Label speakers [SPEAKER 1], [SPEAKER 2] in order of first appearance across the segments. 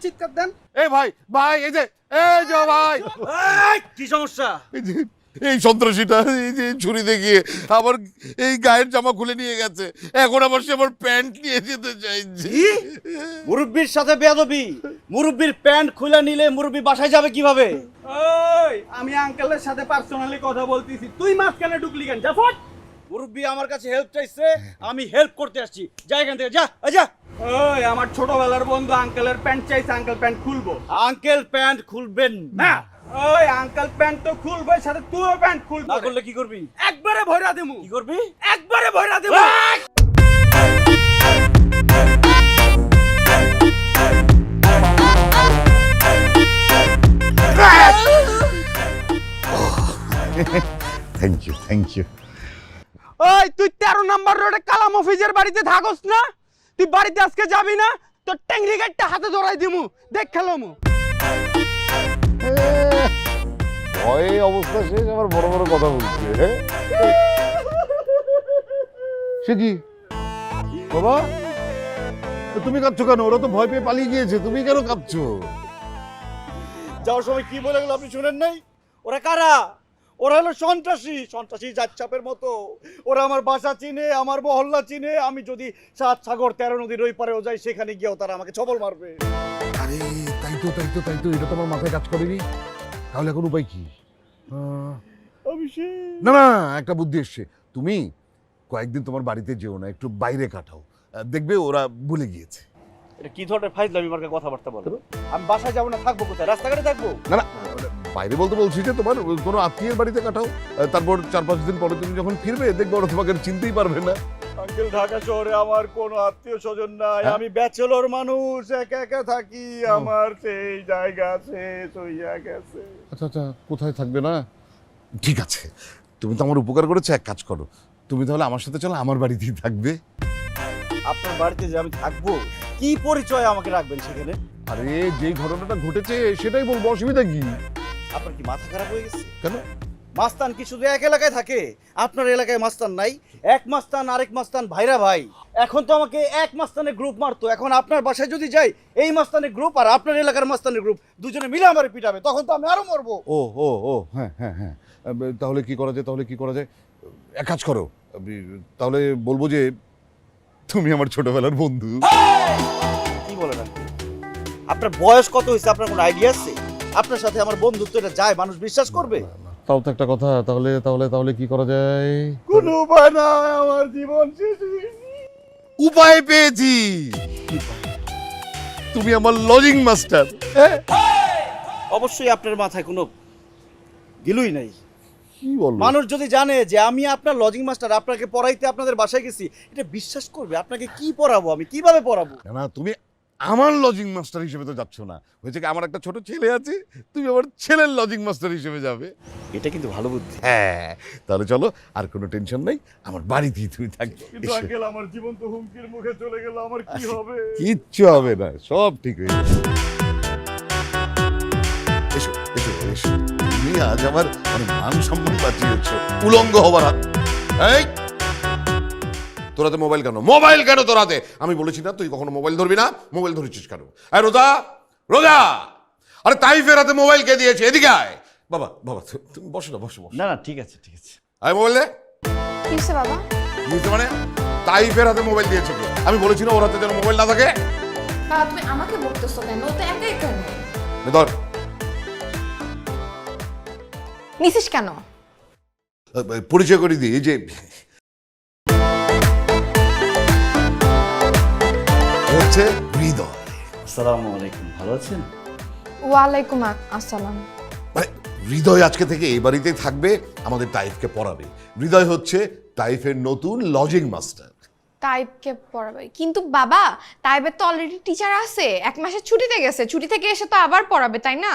[SPEAKER 1] চিৎকার দেন।
[SPEAKER 2] এই ভাই ভাই এই যে ভাই
[SPEAKER 1] কি সমস্যা?
[SPEAKER 2] এই সন্ত্রাসীটা এই যে ছুরি দেখিয়ে আমার এই গায়ের জামা খুলে নিয়ে গেছে, এখন আবার সে আমার প্যান্ট নিয়ে যেতে চাইছে।
[SPEAKER 1] মুরব্বির সাথে বেয়াদবি। মুরব্বির প্যান্ট খুলে নিলে মুরব্বি বাসায় যাবে কিভাবে? ওই আমি আঙ্কেলের সাথে পার্সোনালি কথা বলতেছি, তুই মাঝখানে ঢুকলি কেন? যা ফট। মুরব্বি আমার কাছে হেল্প চাইছে, আমি হেল্প করতে আসছি, যা এখান থেকে, যা যা। ওই আমার ছোটবেলার বন্ধু আঙ্কেলের প্যান্ট চাইছে, আঙ্কেল প্যান্ট খুলবো। আঙ্কেল প্যান্ট খুলবেন না। ওই আঙ্কেল প্যান্ট তো খুলবে, সাথে তুইও প্যান্ট খুলবি। না করলে কি করবি? একবারে ভইরা দেবো। কি করবি? একবারে ভইরা দেবো।
[SPEAKER 2] Thank you.
[SPEAKER 1] ওই তুই 13 নম্বর রোডে কালাম অফিসের বাড়িতে থাকস না? তুই বাড়িতে আজকে যাবি না? তোর ট্যাংরি গাড়িটা হাতে ধরাই দিমু, দেখ খেলামু।
[SPEAKER 2] ভয়ে অবস্থা শেষ, আবার বড় বড় কথা বলছে। সে কি বাবা, তুমি কাঁদছো কেন? ওরা তো ভয় পেয়ে পালিয়ে গিয়েছে, তুমি কেন কাঁদছো?
[SPEAKER 1] যাওয়ার সময় কি বলে গেল আপনি শুনেন নাই? ওরা কারা? ওরা হলো সন্ত্রাসী, সন্ত্রাসী জাতচাপের মতো। ওরা আমার বাসা চিনে, আমার মহল্লা চিনে। আমি যদি 7 সাগর 13 নদীর ওই পারেও যাই, সেখানে গিয়েও তারা আমাকে ছবল মারবে।
[SPEAKER 2] আরে তাই তো এটা তো আমার মাথায় কাজ করেনি। তাহলে এখন উপায় কি? না না, একটা বুদ্ধি এসছে। তুমি কয়েকদিন তোমার বাড়িতে যেও না, একটু বাইরে কাটাও, দেখবে ওরা ভুলে গিয়েছে।
[SPEAKER 1] এটা কি ধরনের ফাইজলামি মার্কা কথাবার্তা বলো? আমি বাসায় যাবো না, থাকবো কোথায়? রাস্তাঘাটে থাকবো?
[SPEAKER 2] না না, বাইরে বলতে বলছি যে তোমার কোনো আত্মীয়ের বাড়িতে কাটাও, তারপর 4-5 দিন পরে তুমি যখন ফিরবে দেখবে ওরা তোমাকে চিনতেই পারবে না।
[SPEAKER 1] আঙ্কেল, ঢাকা শহরে আমার কোনো আত্মীয় স্বজন নাই। আমি ব্যাচেলর মানুষ, একা একা থাকি। আমার সেই জায়গা শেষ হইয়া গেছে।
[SPEAKER 2] আচ্ছা, কোথায় থাকবে না? ঠিক আছে, তুমি তো আমার উপকার করেছো, এক কাজ করো, তুমি তাহলে আমার সাথে চলো, আমার বাড়িতেই থাকবে।
[SPEAKER 1] আপনার বাড়িতে যে আমি থাকবো, কি পরিচয় আমাকে রাখবেন সেখানে?
[SPEAKER 2] আরে যেই ঘটনাটা ঘটেছে সেটাই বলবো, অসুবিধা কি?
[SPEAKER 1] আপনার কি মাথা খারাপ হয়ে গেছে?
[SPEAKER 2] কেন?
[SPEAKER 1] মাস্তান কি শুধু এক এলাকায় থাকে? আপনার এলাকায় মাস্তান নাই? এক মাস্তান আরেক মাস্তান ভাইরা ভাই। এখন তো আমাকে এক মাস্তানের গ্রুপ মারতো, এখন আপনার বাসায় যদি যাই, এই মাস্তানের গ্রুপ আর আপনার এলাকার মাস্তানের গ্রুপ দুজনে মিলে আমারে পিটাবে, তখন তো আমি আরো মরবো।
[SPEAKER 2] ও হ্যাঁ, তাহলে কি করা যায়? এক কাজ করো, তাহলে বলবো যে তুমি আমার ছোটবেলার বন্ধু।
[SPEAKER 1] কি বলেন আপনি? আপনার বয়স কত হয়েছে? আপনার কোনো আইডিয়া আছে? আপনার সাথে আমার বন্ধুত্ব, এটা যায়? মানুষ বিশ্বাস করবে?
[SPEAKER 2] তাও তো একটা কথা। তাহলে কি করা যায়?
[SPEAKER 1] কোনো উপায় নাই, আমার জীবন শেষ হয়ে গেছে।
[SPEAKER 2] উপায় পেয়েছি, তুমি আমার লজিং মাস্টার।
[SPEAKER 1] অবশ্যই আপনার মাথায় কোনো গিলুই নাই।
[SPEAKER 2] কি বলবো?
[SPEAKER 1] মানুষ যদি জানে যে আমি আপনার লজিং মাস্টার, আপনাকে পড়াইতে আপনাদের বাসায় গেছি, এটা বিশ্বাস করবে? আপনাকে কি পড়াবো আমি? কিভাবে পড়াবো?
[SPEAKER 2] না, তুমি আমার লজিং মাস্টার হিসেবে তো যাচ্ছ না। হয়েছে কি, আমার একটা ছোট ছেলে আছে, তুমি আমার ছেলের লজিং মাস্টার হিসেবে যাবে।
[SPEAKER 1] এটা কিন্তু ভালো বুদ্ধি।
[SPEAKER 2] হ্যাঁ, তাহলে চলো, আর কোনো টেনশন নাই, আমার বাড়িতেই তুমি থাকবে।
[SPEAKER 1] কিন্তু আঙ্কেল, আমার জীবন তো হুমকির মুখে চলে গেল, আমার কি হবে?
[SPEAKER 2] কিচ্ছু হবে না, সব ঠিক হয়ে যাবে। এসো। তুমি আজ আমার মান সম্মান বাঁচিয়েছ উলঙ্গ হবার হাত। এই তোরাতে মোবাইল কেন তোরাতে? আমি বলেছি না তুই কখনো মোবাইল ধরবি না? মোবাইল ধরেছিস কেন? এই রোজা, আরে তাইফের হাতে মোবাইল কে দিয়েছে? এদিকে আয়। বাবা তুমি বসো না, বসো।
[SPEAKER 1] না, ঠিক আছে।
[SPEAKER 2] আয় মোবাইল দে।
[SPEAKER 3] কি হইছে বাবা?
[SPEAKER 2] মানে তাইফের হাতে মোবাইল দিয়েছে কে? আমি বলেছি না ওর হাতে যেন মোবাইল না থাকে।
[SPEAKER 3] বাবা, তুমি আমাকে বকতেছো কেন? ও তো একাই কেন?
[SPEAKER 2] ধর।
[SPEAKER 3] নিছিস কেন?
[SPEAKER 2] পরিচয় করে দিই, যে হচ্ছে হৃদয়।
[SPEAKER 1] আসসালামু আলাইকুম, ভালো আছেন?
[SPEAKER 3] ওয়ালাইকুম আসসালাম।
[SPEAKER 2] হৃদয় আজকে থেকে এই বাড়িতেই থাকবে, আমাদের তাইফকে পড়াবে। হৃদয় হচ্ছে তাইফের নতুন লজিং মাস্টার।
[SPEAKER 3] তাইবকে পড়াবে? কিন্তু বাবা, তাইবের তো অলরেডি টিচার আছে, 1 মাসের ছুটিতে গেছে, ছুটি থেকে এসে তো আবার পড়াবে, তাই না?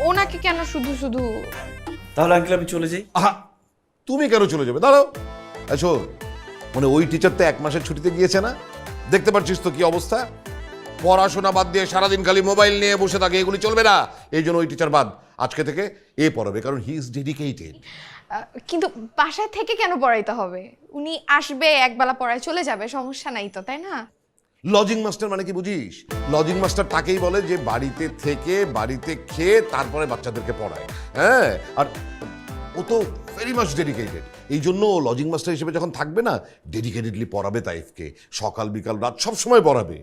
[SPEAKER 3] ওনাকে কেন শুধু?
[SPEAKER 1] তাহলে আঙ্কেল আমি চলে যাই।
[SPEAKER 2] আহা, তুমি কেন চলে যাবে? দাঁড়াও। আচ্ছা, মানে ওই টিচার তো 1 মাসের ছুটিতে গিয়েছে না? দেখতে পাচ্ছিস তো কি অবস্থা। পড়াশোনা বাদ দিয়ে সারাদিন খালি মোবাইল নিয়ে বসে থাকে, এগুলি চলবে না। এই জন্য ওই টিচার বাদ, আজকে থেকে এ পড়াবে, কারণ হি ইজ ডেডিকেটেড।
[SPEAKER 3] কিন্তু বাসায় থেকে কেন পড়াইতে হবে? উনি আসবে, একবেলা পড়ায় চলে যাবে, সমস্যা নাই তো, তাই না?
[SPEAKER 2] লজিং মাস্টার মানে কি বুঝিস? লজিং মাস্টার তাকেই বলে যে বাড়িতে থেকে বাড়িতে খেয়ে তারপরে বাচ্চাদেরকে পড়ায়। হ্যাঁ, আর ও তো ভেরি মাচ ডেডিকেটেড। এই জন্য লজিং মাস্টার হিসেবে যখন থাকবে না, ডেডিকেটেডলি পড়াবে তাইফকে, সকাল বিকাল রাত সব সময় পড়াবে।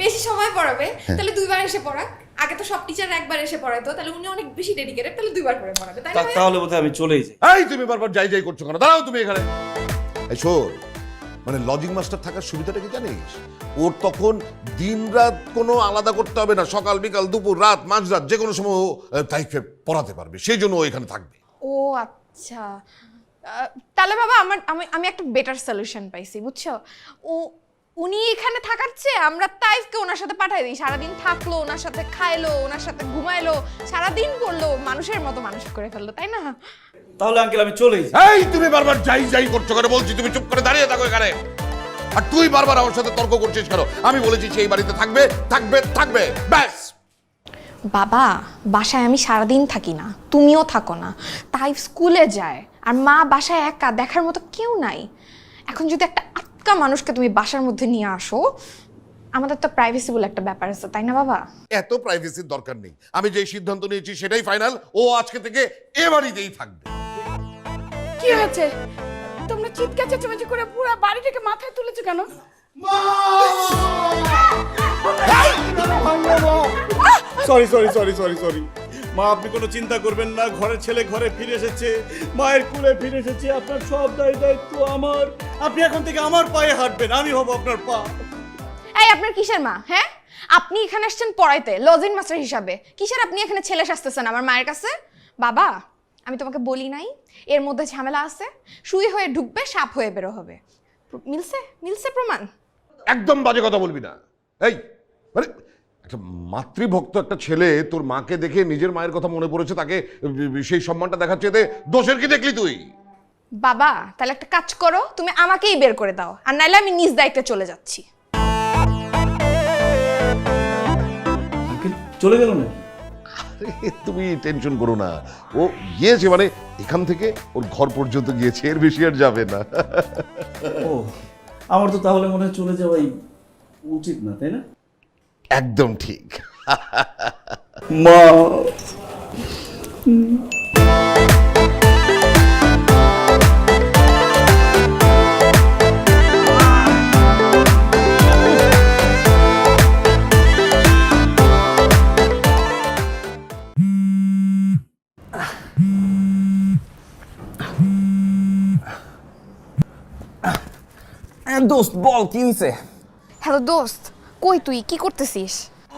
[SPEAKER 3] বেশি সময় পড়াবে তাহলে দুইবার এসে পড়াক। আগে তো সব টিচার একবার এসে পড়াইতো, তাহলে উনি অনেক বেশি ডেডিকেটেড, তাহলে দুইবার করে পড়াবে, তাই না?
[SPEAKER 1] তাহলে বোধহয় আমি চলেই যাই।
[SPEAKER 2] এই তুমি বারবার যাই যাই করছো কেন? দাঁড়াও তুমি এখানে। এই শোন, মানে লজিং মাস্টার থাকার সুবিধাটা কি জানিস? ওর তখন দিন রাত কোনো আলাদা করতে হবে না, সকাল বিকাল দুপুর রাত মাঝরাত যে কোনো সময় ও তাইফকে পড়াতে পারবে, সেই জন্য ও এখানে থাকবে।
[SPEAKER 3] ও আচ্ছা, তাহলে বাবা আমি একটা বেটার সলিউশন পাইছি, বুঝছো? উনি এখানে থাকার চেয়ে আমরা তাইফকে ওনার সাথে পাঠাই দিই। সারাদিন থাকলো, ওনার সাথে খাইলো, ওনার সাথে ঘুমাইলো, সারাদিন পড়লো, মানুষের মতো মানুষ করে ফেললো, তাই না?
[SPEAKER 1] তাহলে আঙ্কেল আমি চলেই যাই।
[SPEAKER 2] এই তুমি বারবার যাই যাই করছো কেন? বলছি তুমি চুপ করে দাঁড়িয়ে থাকো এখানে। আর তুই বারবার আমার সাথে তর্ক করছিস কেন? আমি বলেছি সেই বাড়িতে থাকবে থাকবে থাকবে, ব্যাস।
[SPEAKER 3] বাবা, বাসায় আমি সারাদিন থাকি না, তুমিও থাকো না, তাই স্কুলে যায়, আর মা বাসায় একা, দেখার মতো কেউ নাই। এখন যদি একটা আটকা মানুষকে তুমি বাসার মধ্যে নিয়ে আসো, আমাদের তো প্রাইভেসি বলে একটা ব্যাপার আছে, তাই না বাবা?
[SPEAKER 2] এত প্রাইভেসির দরকার নেই। আমি যেই সিদ্ধান্ত নিয়েছি সেটাই ফাইনাল। ও আজকে থেকে এ বাড়িতেই থাকবে।
[SPEAKER 4] কি হয়েছে? তোমরা চিৎকার চেঁচামেচি করে পুরো বাড়িটাকে মাথায় তুলেছো কেন?
[SPEAKER 1] Sorry sorry sorry sorry sorry মা, আপনি কোনো চিন্তা করবেন না। ঘরের ছেলে ঘরে ফিরে এসেছে, মায়ের কুলে ফিরে এসেছে। আপনার সব দায়িত্ব আমার। আপনি এখন থেকে আমার পায়ে হাঁটবেন, আমি হব আপনার পা।
[SPEAKER 3] এই আপনার কিসের মা? হ্যাঁ, আপনি এখানে আসছেন পড়াইতে লজিং মাস্টার হিসাবে, কিসের আপনি এখানে ছেলে সাজতেছেন আমার মায়ের কাছে? বাবা, আমি তোমাকে বলি নাই এর মধ্যে ঝামেলা আছে? সুই হয়ে ঢুকবে, সাপ হয়ে বেরো হবে। মিলছে মিলছে প্রমাণ।
[SPEAKER 2] একদম বাজে কথা বলবি না। এই মানে একটা মাতৃভক্ত একটা ছেলে তোর মাকে দেখে নিজের মায়ের কথা মনে পড়েছে, তাকে সেই সম্মানটা দেখাচ্ছে, এতে দোষের কি দেখলি তুই?
[SPEAKER 3] বাবা, তাহলে একটা কাজ করো, তুমি আমাকেই বের করে দাও, আর নাইলে আমি নিজ দায়িত্বে চলে যাচ্ছি।
[SPEAKER 1] আঙ্কেল চলে গেল না?
[SPEAKER 2] তুমি টেনশন করো না, ও গিয়েছে, মানে এখান থেকে ওর ঘর পর্যন্ত গিয়েছে, এর বেশি আর যাবে না।
[SPEAKER 1] ও, আমার তো তাহলে মনে হয় চলে যাওয়াই উচিত না, তাই না?
[SPEAKER 2] একদম ঠিক।
[SPEAKER 1] মা,
[SPEAKER 5] দোস্ত বল কি হইছে?
[SPEAKER 3] হ্যালো দোস্ত, কই তুই? কি করতেছিস?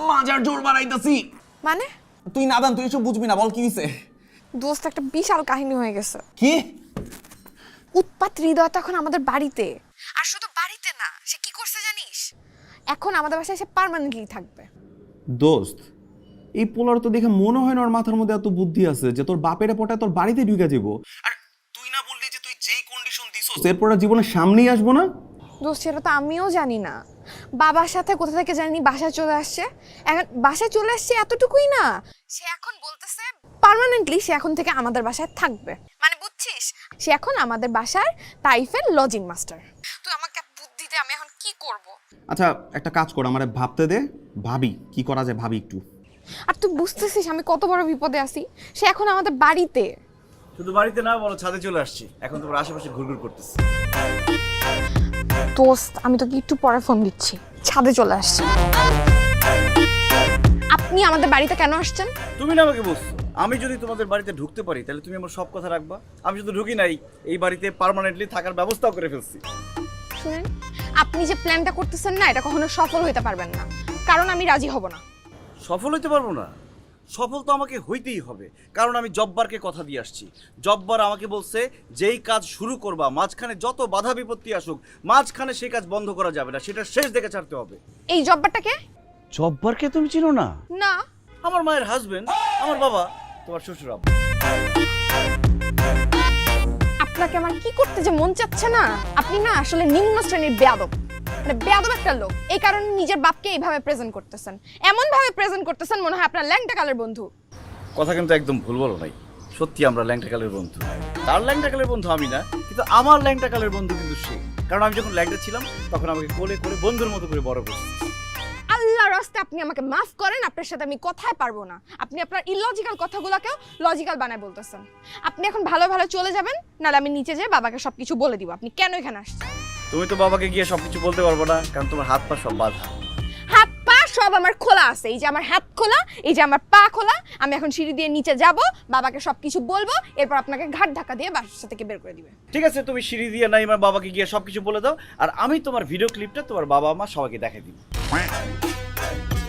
[SPEAKER 5] মাজার জোর বাড়াইতাছি।
[SPEAKER 3] মানে?
[SPEAKER 5] তুই নাদান, তুই এসব বুঝবি না, বল কি হইছে?
[SPEAKER 3] দোস্ত, একটা বিশাল কাহিনী হয়ে গেছে।
[SPEAKER 5] কি?
[SPEAKER 3] উৎপাত হৃদয় তখন আমাদের বাড়িতে, আর শুধু বাড়িতে না, সে কি করছে জানিস? এখন আমাদের বাসায় সে পার্মানেন্টলি থাকবে।
[SPEAKER 6] দোস্ত, এই পোলার তো দেখে মনে হয় না ওর মাথার মধ্যে এত বুদ্ধি আছে যে তোর বাপের পটায় তোর বাড়িতে ঢুকে যাবো। আর তুই না বললি যে তুই যেই কন্ডিশন দিছস এরপর আর জীবনের সামনেই আসবো না?
[SPEAKER 3] দোস্ত, সেটা তো আমিও জানি না। বাবার সাথে কোথা থেকে জানি বাসায় চলে আসছে। এখন বাসায় চলে আসছে এতটুকুই না, সে এখন বলতেছে পার্মানেন্টলি সে এখন থেকে আমাদের বাসায় থাকবে। মানে বুঝছিস, সে এখন আমাদের বাসার তাইফের লজিং মাস্টার। তুই আমাকে বুদ্ধি দে, আমি এখন কি করব?
[SPEAKER 6] আচ্ছা একটা কাজ কর, আমারে ভাবতে দে, ভাবি কি করা যায়, ভাবি একটু।
[SPEAKER 3] আর তুই বুঝতেছিস আমি কত বড় বিপদে আছি? সে এখন আমাদের বাড়িতে।
[SPEAKER 1] শুধু বাড়িতে না, বলো ছাদে চলে আসছি। এখন তোমার আশেপাশে ঘুরঘুর করতেছে।
[SPEAKER 3] দোস্ত, আমি তোকে একটু পরে ফোন দিচ্ছি, ছাদে চলে আসছি। আপনি আমাদের বাড়িতে কেন আসছেন?
[SPEAKER 1] তুমি না আমাকে বলছো আমি যদি তোমাদের বাড়িতে ঢুকতে পারি তাহলে তুমি আমার সব কথা রাখবা। আমি শুধু ঢুকি নাই, এই বাড়িতে পার্মানেন্টলি থাকার ব্যবস্থাও করে ফেলছি।
[SPEAKER 3] শুনেন, আপনি যে প্ল্যানটা করতেছেন না, এটা কখনো সফল হতে পারবেন না, কারণ আমি রাজি হব না।
[SPEAKER 1] সফল হইতে পারবো না? সফল তো আমাকে হইতেই হবে, কারণ আমি জব্বারকে কথা দিয়ে আসছি। জব্বার আমাকে বলছে যেই কাজ শুরু করবা, মাঝখানে যত বাধা বিপত্তি আসুক, মাঝখানে সেই কাজ বন্ধ করা যাবে না, সেটা শেষ দেখে ছাড়তে হবে।
[SPEAKER 3] এই জব্বারটাকে?
[SPEAKER 1] জব্বারকে তুমি চিনো না?
[SPEAKER 3] না।
[SPEAKER 1] আমার মায়ের হাজবেন্ড, আমার বাবা, তোমার শ্বশুর আব্বা।
[SPEAKER 3] আপনাকে আমার কি করতে যে মন চাচ্ছে না, আপনি না আসলে নিম্ন শ্রেণীর বেয়াদব, মানে বেয়াদব একটা লোক। এই কারণে নিজের বাপকে এইভাবে প্রেজেন্ট করতেছেন, এমন ভাবে প্রেজেন্ট করতেছেন মনে হয় আপনার ল্যাংটা কালের বন্ধু।
[SPEAKER 1] কথা কিন্তু একদম ভুল বলো নাই, সত্যি আমরা ল্যাংটা কালের বন্ধু। তার ল্যাংটা কালের বন্ধু আমি না, কিন্তু আমার ল্যাংটা কালের বন্ধু কিন্তু সে। কারণ আমি যখন ল্যাংড়া ছিলাম তখন আমাকে কোলে কোলে বন্ধুর মতো করে বড় করছিস।
[SPEAKER 3] আল্লাহর রাস্তায় আপনি আমাকে মাফ করেন, আপনার সাথে আমি কথাই পারবো না। আপনি আপনার ইলজিক্যাল কথাগুলোকেও লজিক্যাল বানায় বলতেছেন। আপনি এখন ভালো ভালো চলে যাবেন, নাহলে আমি নিচে যেয়ে বাবাকে সবকিছু বলে দিব আপনি কেন এখানে আসছেন।
[SPEAKER 1] তুমি তো বাবাকে গিয়ে সবকিছু বলতে পারবো না, কারণ তোমার হাত পা সব বাঁধা।
[SPEAKER 3] হাত পা সব আমার খোলা আছে, এই যে আমার হাত খোলা, এই যে আমার পা খোলা। আমি এখন সিঁড়ি দিয়ে নিচে যাব, বাবাকে সবকিছু বলবো, এরপর আপনাকে ঘাট ধাক্কা দিয়ে বাসা থেকে বের করে দিবে।
[SPEAKER 1] ঠিক আছে, তুমি সিঁড়ি দিয়ে নাই আমার বাবাকে গিয়ে সবকিছু বলে দাও, আর আমি তোমার ভিডিও ক্লিপটা তোমার বাবা মা সবাইকে দেখাই দিব।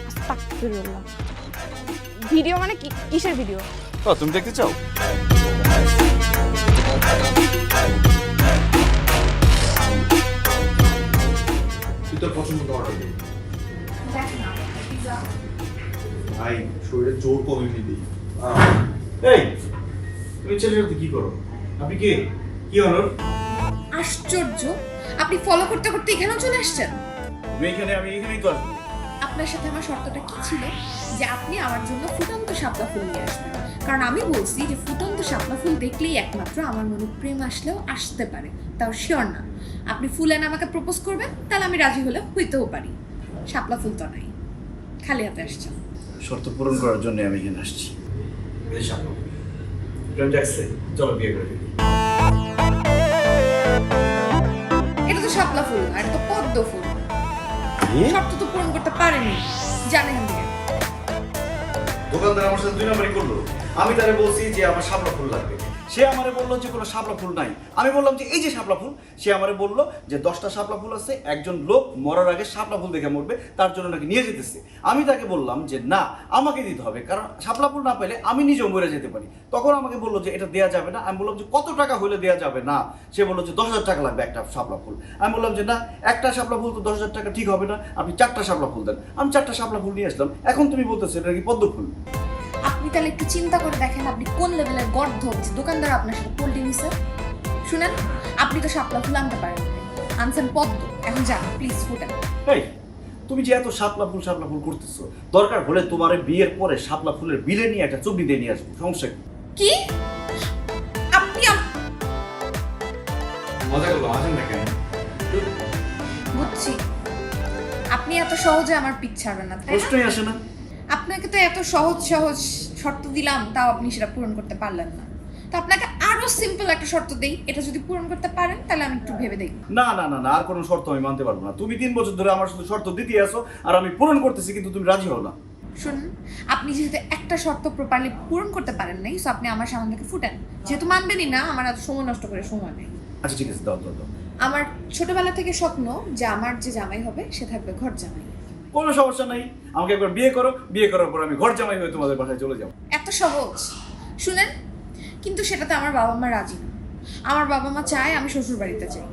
[SPEAKER 3] আস্তাগফিরুল্লাহ। ভিডিও মানে কিসের ভিডিও?
[SPEAKER 1] তো তুমি দেখতে চাও?
[SPEAKER 7] তুই তোর পছন্দ অর্ডার দিবি ভাই, শরীরে জোর কমিয়ে দিই।
[SPEAKER 1] এই তুমি ছেলের সাথে কি করো? আপনি কে? কি অনর?
[SPEAKER 8] আশ্চর্য, আপনি ফলো করতে করতে এখানেও চলে আসছেন।
[SPEAKER 1] তুমি এখানে, আমি এখানেই তো আসবো।
[SPEAKER 8] আপনার সাথে আমার শর্তটা কি ছিল যে আপনি আমার জন্য ফুটন্ত শাপলা ফুল নিয়ে আসবেন, কারণ আমি বলছি যে ফুটন্ত শাপলা ফুল দেখলেই একমাত্র আমার মনে প্রেম আসলেও আসতে পারে, তাও শিওর না। আপনি ফুল এনে আমাকে প্রপোজ করবেন, তাহলে আমি রাজি হলে হইতেও পারি। শাপলা ফুল তো নাই, খালি হাতে আসছেন।
[SPEAKER 1] শর্ত পূরণ করার জন্য আমি এখানে আসছি। প্রেম দেখছে, চলো বিয়ে করে ফেলি।
[SPEAKER 8] এটা তো শাপলা ফুল না, এটা তো পদ্ম ফুল। শর্ত তো পূরণ করতে পারেনি, জানেন না।
[SPEAKER 1] দোকানদার আমার সাথে 2 নম্বরই করলো। আমি তারে বলছি যে আমার শাপলা ফুল লাগবে, সে আমারে বললো যে কোনো শাপলা ফুল নাই। আমি বললাম যে এই যে শাপলা ফুল, সে আমারে বললো যে 10টা শাপলা ফুল আছে, একজন লোক মরার আগে শাপলা ফুল দেখে মরবে, তার জন্য নাকি নিয়ে যেতেছে। আমি তাকে বললাম যে না, আমাকে দিতে হবে, কারণ শাপলা ফুল না পেলে আমি নিজেও মরে যেতে পারি। তখন আমাকে বললো যে এটা দেওয়া যাবে না। আমি বললাম যে কত টাকা হলে দেওয়া যাবে না? সে বললো যে 10,000 টাকা লাগবে একটা শাপলা ফুল। আমি বললাম যে না, একটা শাপলা ফুল তো 10,000 টাকা ঠিক হবে না, আপনি 4টা শাপলা ফুল দেন। আমি 4টা শাপলা ফুল নিয়ে আসলাম। এখন তুমি বলতেছো এটা কি পদ্ম ফুল?
[SPEAKER 8] আপনি তাহলে একটু চিন্তা করে দেখেন আপনি কোন লেভেলের গর্ধ যে দোকানদার আপনার সাথে পোল্ট্রি নিছে। শুনেন, আপনি তো শাপলা ফুল আনতে পারেন, আনছেন পদ্ম। এখন যান প্লিজ ফুটেন।
[SPEAKER 1] এই তুমি যে এত শাপলা ফুল করতেছো, দরকার হলে তোমার বিয়ের পরে শাপলা ফুলের বিলে নিয়ে একটা চুবড়ি দিয়ে নিয়ে আসবো, সমস্যা কি?
[SPEAKER 8] কি আপনি
[SPEAKER 7] মজা করলাম, আসেন না কেন?
[SPEAKER 8] বুঝছি আপনি এত সহজে আমার পিছ ছাড়বেন না, তাই না?
[SPEAKER 1] প্রশ্নই আসে না।
[SPEAKER 8] আপনাকে তো এত সহজ সহজ শর্ত দিলাম, তাও আপনি সেটা পূরণ করতে পারলেন না। তো আপনাকে আরো সিম্পল একটা শর্ত দেই, এটা যদি পূরণ করতে পারেন তাহলে আমি একটু ভেবে দেখব।
[SPEAKER 1] না না না না, আর কোনো শর্ত আমি মানতে পারবো না। তুমি 3 বছর ধরে আমার শুধু শর্ত দিতে আসো, আর আমি পূরণ করতেছি, কিন্তু তুমি রাজি হও না।
[SPEAKER 8] শুনুন, আপনি যেহেতু একটা শর্ত প্রপারলি পূরণ করতে পারেন নাই, সো আপনি আমার সামনে থেকে ফুটেন। যেহেতু মানবেনই না, আমার এত সময় নষ্ট করে সময় নেই।
[SPEAKER 1] আচ্ছা ঠিক আছে, দাও দাও দাও।
[SPEAKER 8] আমার ছোটবেলা থেকে স্বপ্ন যে আমার যে জামাই হবে সে থাকবে ঘর জামাই।
[SPEAKER 1] কোনো সমস্যা নাই, আমাকে একবার বিয়ে করো, বিয়ে করার পর আমি ঘর জামাই হয়ে তোমাদের বাসায় চলে যাবো।
[SPEAKER 8] এত সহজ? শুনেন, কিন্তু সেটাতে আমার বাবা মা রাজি না। আমার বাবা মা চায় আমি শ্বশুর বাড়িতে যাই।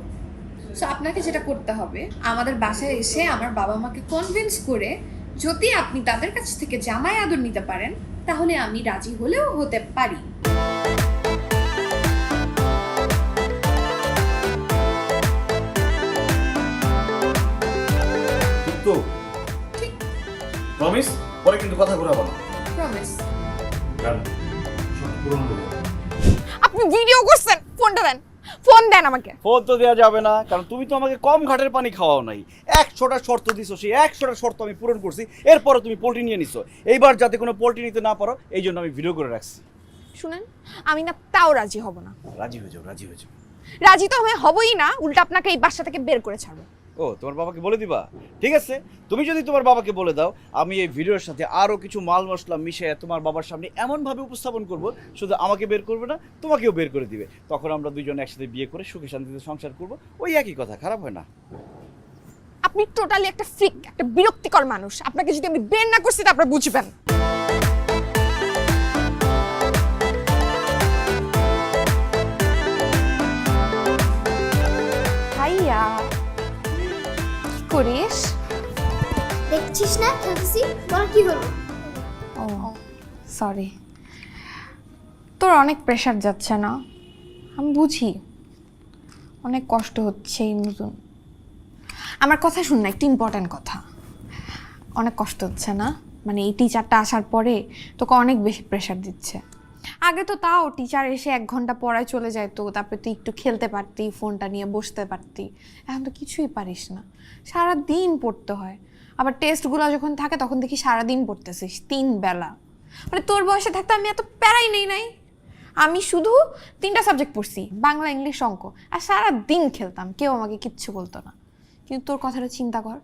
[SPEAKER 8] সো আপনাকে যেটা করতে হবে, আমাদের বাসায় এসে আমার বাবা মাকে কনভিন্স করে যদি আপনি তাদের কাছ থেকে জামাই আদর নিতে পারেন, তাহলে আমি রাজি হলেও হতে পারি।
[SPEAKER 1] ঠিক তো?
[SPEAKER 8] ঠিক।
[SPEAKER 1] প্রমিস? পরে কিন্তু কথা ঘুরাবো না।
[SPEAKER 8] প্রমিস।
[SPEAKER 7] শর্ত পূরণ করবো।
[SPEAKER 3] আপনি ভিডিও করছেন, ফোনটা দেন, ফোন দেন আমাকে।
[SPEAKER 1] ফোন তো দেওয়া যাবে না, কারণ তুমি তো আমাকে কম ঘাটের পানি খাওয়াও নাই। 100টা শর্ত দিছো, সেই 100টা শর্ত আমি পূরণ করছি, এরপরে তুমি পোল্ট্রি নিয়ে নিছো। এইবার যাতে কোনো পোল্ট্রি নিতে না পারো, এই জন্য আমি ভিডিও করে রাখছি।
[SPEAKER 3] শুনেন, আমি না তাও রাজি হব না।
[SPEAKER 1] রাজি হয়ে যাও, রাজি হয়ে যাও।
[SPEAKER 3] রাজি তো আমি হবই না, উল্টা আপনাকে এই বাসা থেকে বের করে ছাড়বো।
[SPEAKER 1] ও, তোমার বাবাকে বলে দিবা? ঠিক আছে, তুমি যদি তোমার বাবাকে বলে দাও, আমি এই ভিডিওর সাথে আরো কিছু মাল মশলা মিশিয়ে তোমার বাবার সামনে এমন ভাবে উপস্থাপন করব, শুধু আমাকে বের করবে না, তোমাকেও বের করে দিবে। তখন আমরা দুইজন একসাথে বিয়ে করে সুখে শান্তিতে সংসার করব। ওই একই কথা, খারাপ হয় না।
[SPEAKER 3] আপনি টোটালি একটা ফ্রিক, একটা বিরক্তিকর মানুষ। আপনাকে যদি আমি বের না করছি, তারপরে বুঝবেন। ভাইয়া, কি করিস?
[SPEAKER 9] দেখছিস না খেলতেছি, বল কি হলো?
[SPEAKER 3] ও সরি, তোর অনেক প্রেশার যাচ্ছে না? আমি বুঝি অনেক কষ্ট হচ্ছে এই নতুন। আমার কথা শুন না, একটু ইম্পর্ট্যান্ট কথা। অনেক কষ্ট হচ্ছে না? মানে এই টিচারটা আসার পরে তোকে অনেক বেশি প্রেশার দিচ্ছে। আগে তো তাও টিচার এসে 1 ঘন্টা পড়ায় চলে যেত, তারপরে তুই একটু খেলতে পারতি, ফোনটা নিয়ে বসতে পারতি। এখন তো কিছুই পারিস না, সারা দিন পড়তে হয়। আবার টেস্টগুলো যখন থাকে তখন দেখি সারাদিন পড়তেছিস 3 বেলা। মানে তোর বয়সে থাকতে আমি এত প্যারাই নেই নাই। আমি শুধু 3টা সাবজেক্ট পড়ছি, বাংলা, ইংলিশ, অঙ্ক, আর সারা দিন খেলতাম, কেউ আমাকে কিচ্ছু বলতো না। কিন্তু তোর কথাটা চিন্তা কর,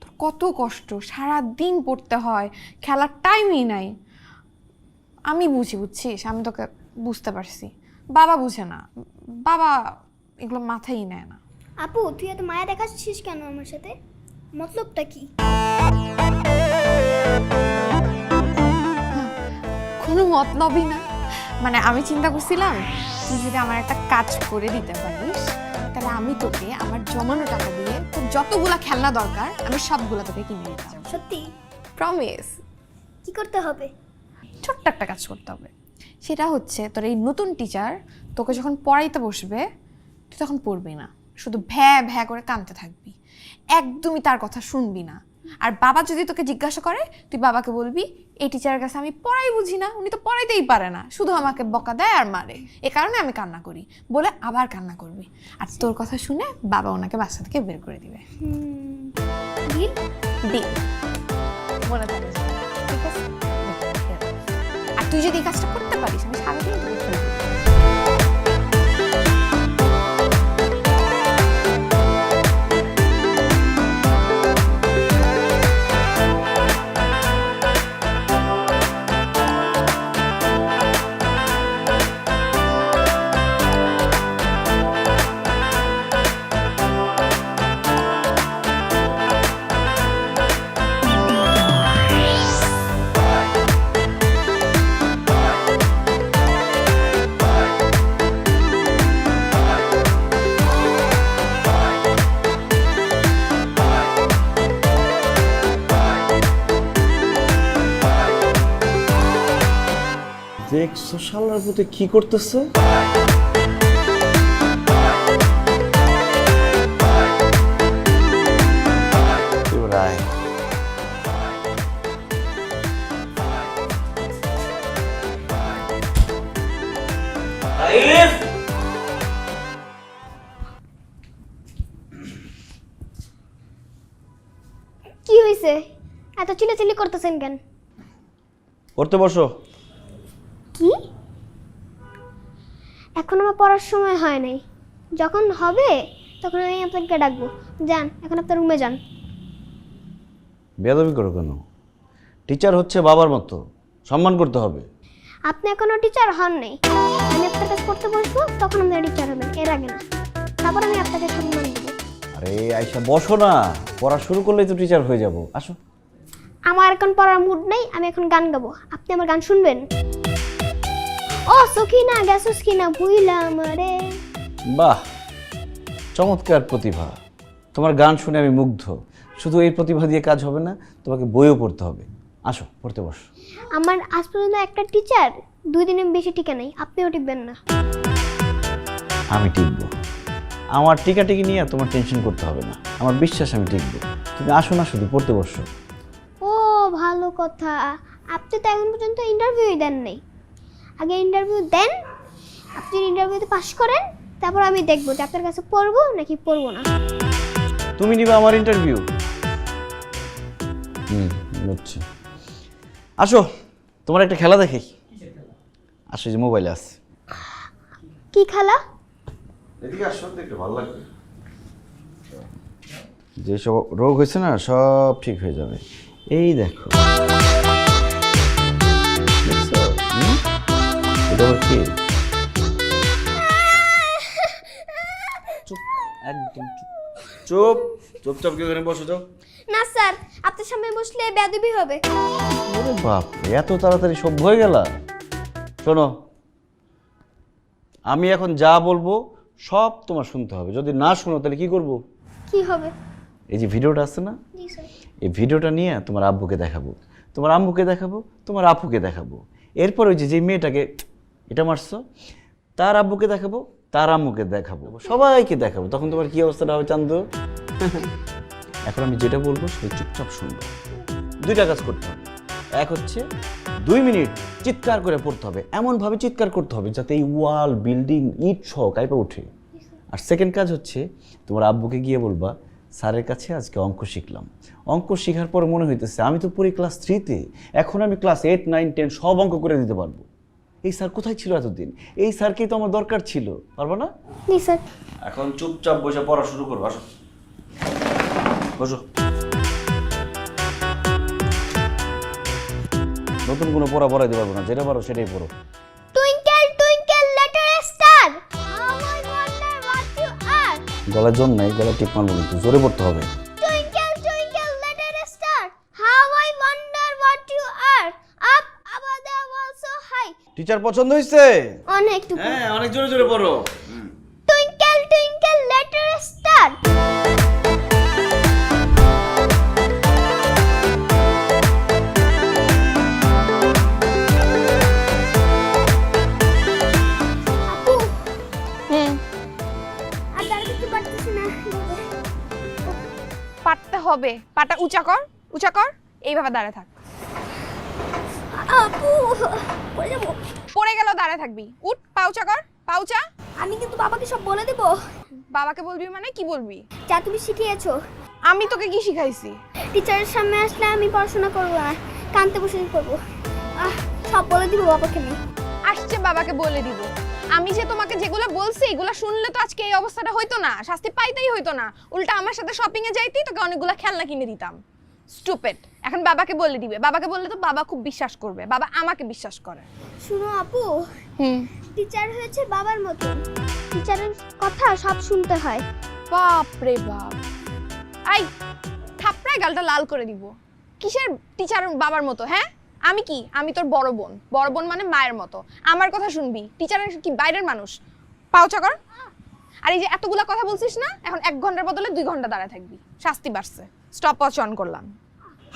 [SPEAKER 3] তোর কত কষ্ট, সারা দিন পড়তে হয়, খেলার টাইমই নাই। আমি বুঝছিস, আমি তোকে বুঝতে পারছি, বাবা বুঝে না, বাবা এগুলো মাথায় নেয় না।
[SPEAKER 9] আপু তুই এত মায়া দেখাচ্ছিস কেন আমার সাথে? মতলবটা কি?
[SPEAKER 3] কোনো মতলবই না, মানে আমি চিন্তা করছিলাম তুই যদি আমার একটা কাজ করে দিতে পারিস তাহলে আমি তোকে আমার জমানো টাকা দিয়ে তোর যতগুলা খেলনা দরকার আমি সবগুলা তোকে কিনে দিতাম।
[SPEAKER 9] সত্যি?
[SPEAKER 3] প্রমিস।
[SPEAKER 9] কি করতে হবে?
[SPEAKER 3] ছোট্ট একটা কাজ করতে হবে, সেটা হচ্ছে তোর এই নতুন টিচার তোকে যখন পড়াইতে বসবে তুই তখন পড়বি না, শুধু ভ্যা ভ্যা করে কাঁদতে থাকবি, একদমই তার কথা শুনবি না। আর বাবা যদি তোকে জিজ্ঞাসা করে তুই বাবাকে বলবি এই টিচারের কাছে আমি পড়াই বুঝি না, উনি তো পড়াইতেই পারে না, শুধু আমাকে বকা দেয় আর মারে, এ কারণে আমি কান্না করি বলে আবার কান্না করবি। আর তোর কথা শুনে বাবা ওনাকে বাসা থেকে বের করে দিবে।
[SPEAKER 9] ডিল?
[SPEAKER 3] ডিল। মনে থাকে, ঠিক আছে? আর তুই যদি এই কাজটা করতে পারিস আমি সারাদিন তোকে খেলবো।
[SPEAKER 6] দেখছো শালার প্রতি কি করতেছে? রায়
[SPEAKER 9] কি হয়েছে? এত চিল্লাচিল্লি করতেছেন কেন?
[SPEAKER 6] পড়তে বসো।
[SPEAKER 9] কি? এখন আমার পড়ার সময় হয় নাই, যখন হবে তখন আমি আপনাকে ডাকবো। যান, এখন আপনার রুমে যান।
[SPEAKER 10] বেয়াদবি করো কেন? টিচার হচ্ছে বাবার মতো, সম্মান করতে হবে।
[SPEAKER 9] আপনি এখনো টিচার হন নাই, আমি আপনার কাছে পড়তে বসবো তখন আপনি টিচার হবেন, এর আগে না। তারপর আমি আপনাকে সম্মান দেবো।
[SPEAKER 10] আরে আইসা বসো না, পড়া শুরু করলেই তো টিচার হয়ে যাব। আসো।
[SPEAKER 9] আমার এখন পড়ার মুড নেই, আমি এখন গান গাবো। আপনি আমার গান শুনবেন? ও সখিনা গেছস কিনা ভুইলা আমারে।
[SPEAKER 10] বাহ, চমৎকার প্রতিভা। তোমার গান শুনে আমি মুগ্ধ। শুধু এই প্রতিভা দিয়ে কাজ হবে না, তোমাকে বইও পড়তে হবে। আসো, পড়তে বসো।
[SPEAKER 9] আমার আজ পর্যন্ত একটা টিচার 2 দিনের বেশি টিকে নাই, আপনিও টিকবেন না।
[SPEAKER 10] আমি টিকবো। আমার টিকাটিকি নিয়ে তোমার টেনশন করতে হবে না, আমার বিশ্বাস আমি টিকবো। তুমি আসো না, শুধু পড়তে বসো।
[SPEAKER 9] ও ভালো কথা, আপনি তো এখন পর্যন্ত ইন্টারভিউই দেন নাই। আগে ইন্টারভিউ দেন, আপনি ইন্টারভিউতে পাস করেন, তারপর আমি দেখবো যে আপনার কাছে পড়বো নাকি পড়বো না।
[SPEAKER 10] তুমি নিবে আমার ইন্টারভিউ? বুঝছি। আসো, তোমার একটা খেলা দেখি। আসো, যে মোবাইলে আছে।
[SPEAKER 9] কি খেলা?
[SPEAKER 10] এদিকে আসো, দেখতে ভালো লাগবে। যেসব রোগ হয়েছে না সব ঠিক হয়ে যাবে। এই দেখো, দেখছো? এটা আবার কি? চুপ, একদম চুপ। চুপ, চুপচাপ কি করে বসো? যাও।
[SPEAKER 9] না স্যার, আপনার সামনে বসলে বেয়াদবি হবে।
[SPEAKER 10] ওরে বাপ, এত তাড়াতাড়ি সভ্য হয়ে গেলা? শোনো, আমি এখন যা বলবো সব তোমার শুনতে হবে। যদি না শোনো তাহলে কি করব?
[SPEAKER 9] কি হবে?
[SPEAKER 10] এই যে ভিডিওটা আছে না,
[SPEAKER 9] জি স্যার।
[SPEAKER 10] এই ভিডিওটা নিয়ে তোমার আব্বুকে দেখাবো, তোমার আম্মুকে দেখাবো, তোমার আপুকে দেখাবো। এরপর ওই যে মেয়েটাকে এটা মারছো তার আব্বুকে দেখাবো, তার আম্মুকে দেখাবো, সবাইকে দেখাবো। তখন তোমার কি অবস্থাটা হবে চান্দু? এখন আমি যেটা বলবো সেটা চুপচাপ শুনবো। 2টা কাজ করতে হবে। এক হচ্ছে 2 মিনিট চিৎকার করে পড়তে হবে, এমনভাবে চিৎকার করতে হবে যাতে এই ওয়াল বিল্ডিং ইট সহ কাঁপে ওঠে। আর সেকেন্ড কাজ হচ্ছে তোমার আব্বুকে গিয়ে বলবা স্যারের কাছে আজকে অঙ্ক শিখলাম, অঙ্ক শেখার পর মনে হইতেছে আমি তো পড়ি ক্লাস 3-তে, এখন আমি ক্লাস 8, 9, 10 সব অঙ্ক করে দিতে পারবো। এই স্যার কোথায় ছিল এতদিন? এই স্যারকেই তো আমার দরকার ছিল, পারবো না?
[SPEAKER 9] জি স্যার।
[SPEAKER 10] এখন চুপচাপ বসে পড়া শুরু করবো, আসো বসো। নতুন কোনো পড়া পড়াইতে পারবো না, যেটা পারো সেটাই পড়ো।
[SPEAKER 9] Twinkle twinkle little star how I wonder what you are.
[SPEAKER 10] গলার জোর নাই, গলা টিপ মারবো কিন্তু জোরে পড়তে হবে।
[SPEAKER 9] Twinkle twinkle little star how I wonder what you are up above the world so high.
[SPEAKER 10] Teacher পছন্দ হয়েছে?
[SPEAKER 9] অনেক টু।
[SPEAKER 10] হ্যাঁ, অনেক জোরে জোরে পড়ো।
[SPEAKER 9] Twinkle twinkle little star. আর দাঁড়াতে একটু পারতেছি না।
[SPEAKER 3] পারতে হবে, পাটা উঁচা কর, উঁচা কর, এইভাবে দাঁড়ায় থাক।
[SPEAKER 9] আপু পড়ে যাবো।
[SPEAKER 3] পড়ে গেল দাঁড়ায় থাকবি, উঠ, পা উঁচা কর, পা উঁচা।
[SPEAKER 9] আমি কিন্তু বাবাকে সব বলে দেব।
[SPEAKER 3] বাবাকে বলবি মানে কি বলবি?
[SPEAKER 9] যা তুমি শিখিয়েছো।
[SPEAKER 3] আমি তোকে কি শিখাইছি?
[SPEAKER 9] টিচারের সামনে আসলে আমি পড়াশোনা করবো না, কানতে বসে করবো। সব বলে দিব বাবাকে আমি।
[SPEAKER 3] আসছে বাবাকে বলে দিব। আমি যে তোমাকে যেগুলো বলছি এগুলো শুনলে তো আজকে এই অবস্থাটা হইতো না, শাস্তি পাইতেই হইতো না। উল্টা আমার সাথে শপিং এ যাইতেই তোকে অনেকগুলো খেলনা কিনে দিতাম। স্টুপিড। এখন বাবাকে বলে দিবে, বাবাকে বললে তো বাবা খুব বিশ্বাস করবে, বাবা আমাকে বিশ্বাস করে।
[SPEAKER 9] শুনো আপু, টিচার হয়েছে বাবার মতো, টিচারের কথা সব শুনতে হয়।
[SPEAKER 3] বাপ রে বাপ। আই থাপড়ায় গালটা লাল করে দিব। কিসের টিচার বাবার মতো? হ্যাঁ আমি কি? আমি তোর বড় বোন। বড় বোন মানে মায়ের মতো, আমার কথা শুনবি। টিচারের কি বাইরের মানুষ? পাউচা কর। আর এই যে এতগুলা কথা বলছিস না, এখন 1 ঘন্টার বদলে 2 ঘন্টা দাঁড়ায় থাকবি। শাস্তি বাড়ছে। স্টপ ওয়াচ অন করলাম।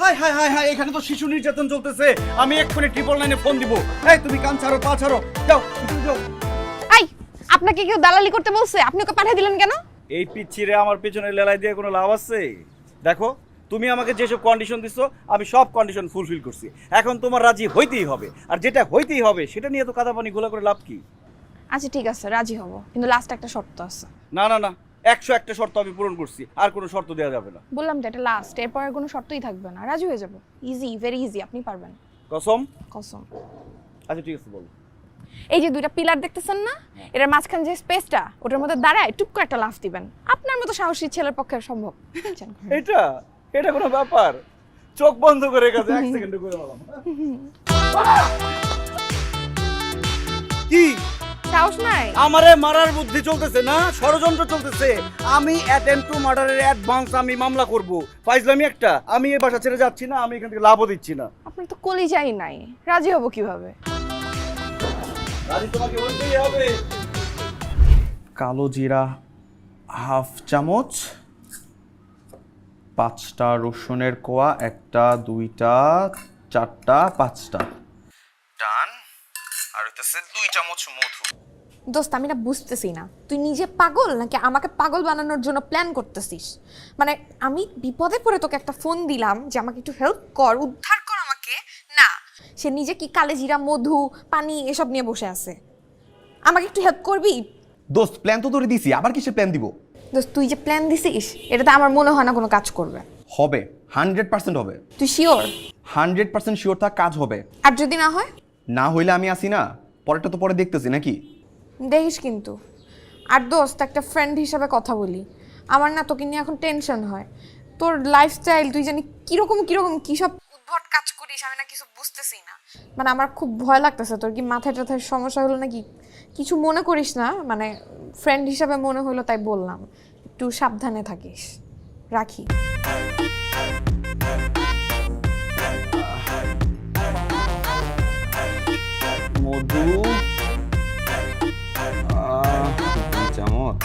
[SPEAKER 1] হাই হাই হাই হাই, এখানে তো শিশু নির্যাতন চলতেছে। আমি এক্ষুনি 999 ফোন দিব। এই তুমি কান ছাড়ো, পা ছাড়ো, যাও ভিতরে যাও।
[SPEAKER 3] আই আপনাকে কেউ দালালি করতে বলছে? আপনি ওকে পাঠিয়ে দিলেন কেন?
[SPEAKER 1] এই পিচ্ছিরে আমার পেছনে লেলাই দিয়ে কোনো লাভ আছে? দেখো তুমি আমাকে যেসব কন্ডিশন দিছো আমি সব কন্ডিশন ফুলফিল করছি, এখন তোমার রাজি হইতেই হবে। আর যেটা হইতেই হবে সেটা নিয়ে তো কাদা পানি ঘোলা করে লাভ কি?
[SPEAKER 3] আচ্ছা ঠিক আছে, রাজি হব, কিন্তু লাস্ট একটা শর্ত আছে।
[SPEAKER 1] না না না, 101টা শর্ত আমি পূরণ করছি, আর কোনো শর্ত দেওয়া যাবে না।
[SPEAKER 3] বললাম তো এটা লাস্ট, এরপর আর কোনো শর্তই থাকবে না, রাজি হয়ে যাব। ইজি, ভেরি ইজি, আপনি পারবেন।
[SPEAKER 1] কসম?
[SPEAKER 3] কসম।
[SPEAKER 1] আচ্ছা ঠিক আছে, বলো।
[SPEAKER 3] এই যে 2টা পিলার দেখতেছেন না, এটার মাঝখানে যে স্পেসটা, ওটার মধ্যে দাঁড়ায় টুক করে একটা লাফ দিবেন। আপনার মতো সাহসী ছেলের পক্ষে সম্ভব?
[SPEAKER 1] এটা কোনো ব্যাপার? চোখ বন্ধ করে গেছে, 1 সেকেন্ডে করে বললাম। কি
[SPEAKER 3] সাহস নাই?
[SPEAKER 1] আমারে মারার বুদ্ধি চলতেছে না, ষড়যন্ত্র চলতেছে। আমি অ্যাটেম্প টু মার্ডারের অ্যাডভান্স আমি মামলা করব। ফাইজলামি একটা। আমি এই বাসা ছেড়ে যাচ্ছি না, আমি এখান থেকে লাভও দিচ্ছি না।
[SPEAKER 3] আপনার তো কলিজাই নাই, রাজি হব কিভাবে?
[SPEAKER 1] রাজি তোমাকে বলতেই হবে।
[SPEAKER 6] কালো জিরা হাফ চামচ, 5টা রসুনের কোয়া, 1টা 2টা 4টা 5টা ডান। আর হইতেছে 2 চামচ মধু।
[SPEAKER 3] দোস্ত আমি না বুঝতেছি না, তুই নিজে পাগল নাকি আমাকে পাগল বানানোর জন্য প্ল্যান করতেছিস? মানে আমি বিপদে পড়ে তোকে একটা ফোন দিলাম যে আমাকে একটু হেল্প কর, উদ্ধার কর আমাকে, না সে নিজে কি কালে জিরা, মধু, পানি এসব নিয়ে বসে আছে। আমাকে একটু হেল্প করবি?
[SPEAKER 6] দোস্ত প্ল্যান তো তোরে দিছি, আবার কিসের প্ল্যান দিব?
[SPEAKER 3] দোস্ত তুই যে প্ল্যান দিছিস এটাতে আমার মনে হয় না কোনো কাজ করবে।
[SPEAKER 6] হবে, 100% হবে।
[SPEAKER 3] তুই শিওর?
[SPEAKER 6] 100% শিওর থাক, কাজ হবে।
[SPEAKER 3] আর যদি না হয়?
[SPEAKER 6] না হইলে আমি আসি না, পরেরটা তো পরে দেখতেছি নাকি।
[SPEAKER 3] দেখিস কিন্তু। আর দোস্ত একটা ফ্রেন্ড হিসাবে কথা বলি, আমার না তোকে নিয়ে এখন টেনশন হয়। তোর লাইফস্টাইল তুই জানি কিরকম কিরকম কী সব উদ্ভট কাজ করিস, আমি না কিছু বুঝতেছি না। মানে আমার খুব ভয় লাগতেছে। তোর কি মাথায় টাথায় সমস্যা হলো নাকি? কিছু মনে করিস না, মানে ফ্রেন্ড হিসাবে মনে হলো তাই বললাম, একটু সাবধানে থাকিস। রাখি।
[SPEAKER 6] মধু 2 চামচ।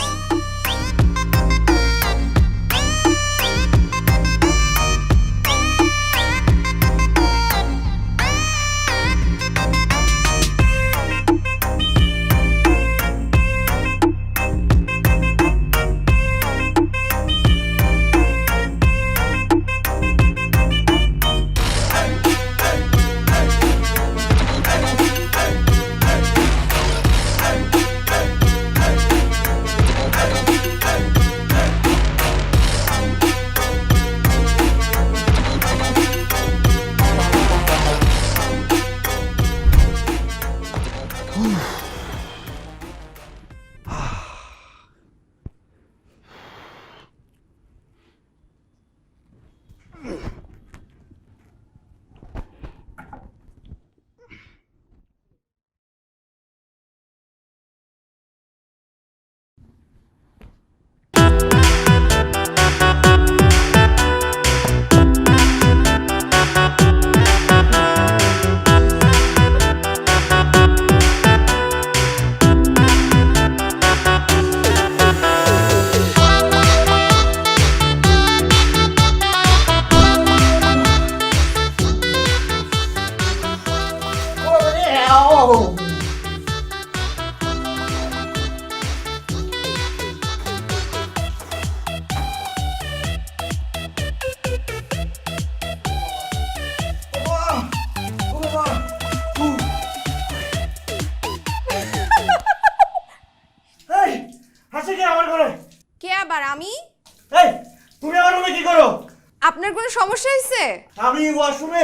[SPEAKER 3] হইছে?
[SPEAKER 1] আমি ওয়াশরুমে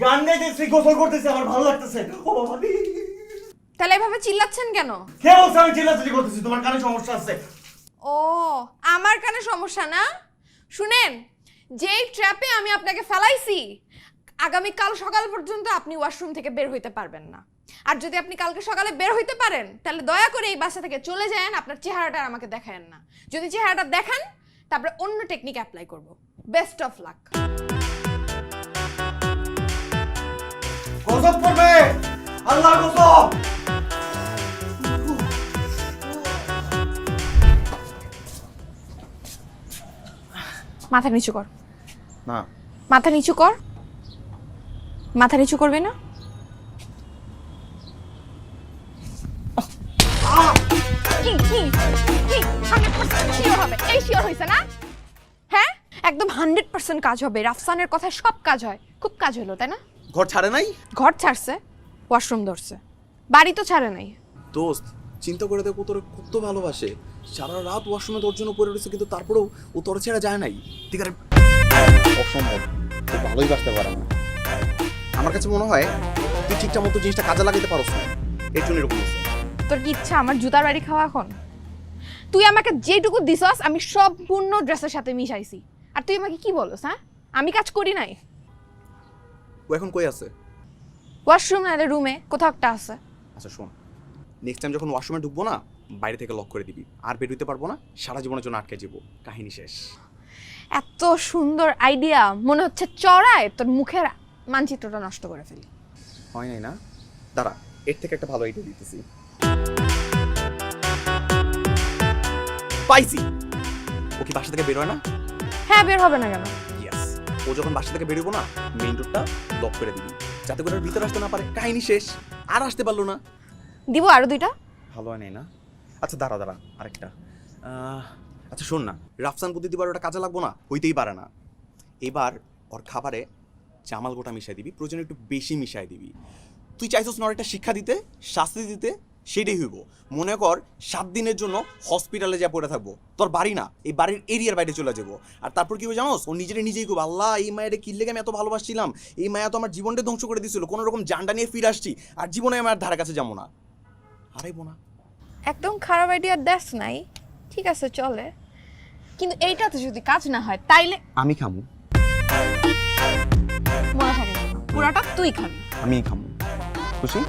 [SPEAKER 1] গান গাইতেছি, গোসল করতেছি, আমার ভালো লাগতেছে। ও বাবা,
[SPEAKER 3] তাহলে এভাবে চিল্লাচ্ছেন কেন?
[SPEAKER 1] কে বলছে আমি চিল্লাচিল্লি করতেছি? তোমার কানে সমস্যা আছে।
[SPEAKER 3] ও, আমার কানে সমস্যা না? শুনেন, যেই ট্র্যাপে আমি আপনাকে ফেলাইছি, আগামীকাল সকাল পর্যন্ত আপনি ওয়াশরুম থেকে বের হইতে পারবেন না। আর যদি আপনি কালকে সকালে বের হইতে পারেন, তাহলে দয়া করে এই বাসা থেকে চলে যান, আপনার চেহারাটা আর আমাকে দেখায়েন না। যদি চেহারাটা দেখান, তারপরে অন্য টেকনিক অ্যাপ্লাই করব। Best of luck.
[SPEAKER 1] গজব করবে, আল্লাহ গজব।
[SPEAKER 3] মাথা নিচু কর।
[SPEAKER 5] না
[SPEAKER 3] মাথা নিচু কর। মাথা নিচু করবে না? কি কি কি 100% শিওর হবে? এই শিওর হইছে না? হ্যাঁ, একদম 100% কাজ হবে। রাফসানের কথায় সব কাজ হয়। খুব কাজ হলো, তাই না?
[SPEAKER 5] ঘর ছাড়ে নাই
[SPEAKER 3] ঘর ছাড়ছে, ওয়াশরুম ধরছে, বাড়ি তো ছাড়ে নাই।
[SPEAKER 5] দোস্ত চিন্তা করে দেখো তোর কত ভালোবাসে, সারা রাত ওয়াশরুমে তোর জন্য পড়ে রয়েছে, কিন্তু তারপরেও ও তোর ছেড়ে যায় নাই। ঠিক আছে, অসম্ভব, তুই ভালোই বাসতে পারে না। আমার কাছে মনে হয় তুই ঠিকঠাক মতো জিনিসটা কাজে লাগাতে পারছ না, এর জন্য এরকম হয়েছে।
[SPEAKER 3] তোর কি ইচ্ছা আমার জুতার বাড়ি খাওয়া এখন? তুই আমাকে যেটুকু দিছস আমি সম্পূর্ণ ড্রেসের সাথে মিশাইছি, আর তুই আমাকে কি বলস? হ্যাঁ, আমি কাজ করি নাই।
[SPEAKER 5] ও এখন কই আছে?
[SPEAKER 3] ওয়াশরুম না রুমে কোথাও একটা আছে।
[SPEAKER 5] আচ্ছা শোন, নেক্সট টাইম যখন ওয়াশরুমে ঢুকবো না, বাইরে থেকে লক করে দিবি, আর বের হইতে পারবো না, সারা জীবনের জন্য আটকে যাবো, কাহিনী শেষ।
[SPEAKER 3] এত সুন্দর আইডিয়া, মনে হচ্ছে চড়ায় তোর মুখের মানচিত্রটা নষ্ট করে ফেলি।
[SPEAKER 5] হয় নাই না? দাঁড়া, এর থেকে একটা ভালো আইডিয়া দিতেছি। পাইছি। ও কি বাসা থেকে বের হয় না?
[SPEAKER 3] হ্যাঁ, বের হবে না কেন?
[SPEAKER 5] ইয়েস, ও যখন বাসা থেকে বেরোবো না, মেইন ডোরটা লক করে দিবি, যাতে করে ওর ভিতরে আসতে না পারে, কাহিনী শেষ। আর আসতে পারলো না।
[SPEAKER 3] দিব আরো দুইটা।
[SPEAKER 5] ভালো হয় নাই না? আচ্ছা দাঁড়া দাঁড়া, আরেকটা। আচ্ছা শোন না, রাফসান প্রতিবার ওটা কাজে লাগবো না, হইতেই পারে না। এবার ওর খাবারে জামাল গোটা মিশাই দিবি, প্রয়োজনে একটু বেশি মিশাই দিবি। তুই চাইছিস না একটা শিক্ষা দিতে, শাস্তি দিতে, সেটাই হইব। মনে কর 7 দিনের জন্য হসপিটালে যা পড়ে থাকবো, তোর বাড়ি না, এই বাড়ির এরিয়ার বাইরে চলে যাবো। আর তারপর কি হবে জানোস? ও নিজেই করবো, আল্লাহ এই মায়ের কি লেগে আমি এত ভালোবাসছিলাম, এই মায়া তো আমার জীবনটা ধ্বংস করে দিয়েছিল, কোনো রকম জানটা নিয়ে ফিরে আসছি, আর জীবনে আমার ধারে কাছে যাবো না, হারাইবো না।
[SPEAKER 3] একদম খারাপ আইডিয়া দেশ নাই, ঠিক আছে চলে, কিন্তু এইটাতে যদি কাজ না হয় তাইলে
[SPEAKER 5] আমি খামু।
[SPEAKER 3] মনে থাকে যেন পুরাটা তুই খাবি।
[SPEAKER 5] আমি খামু, খুশি?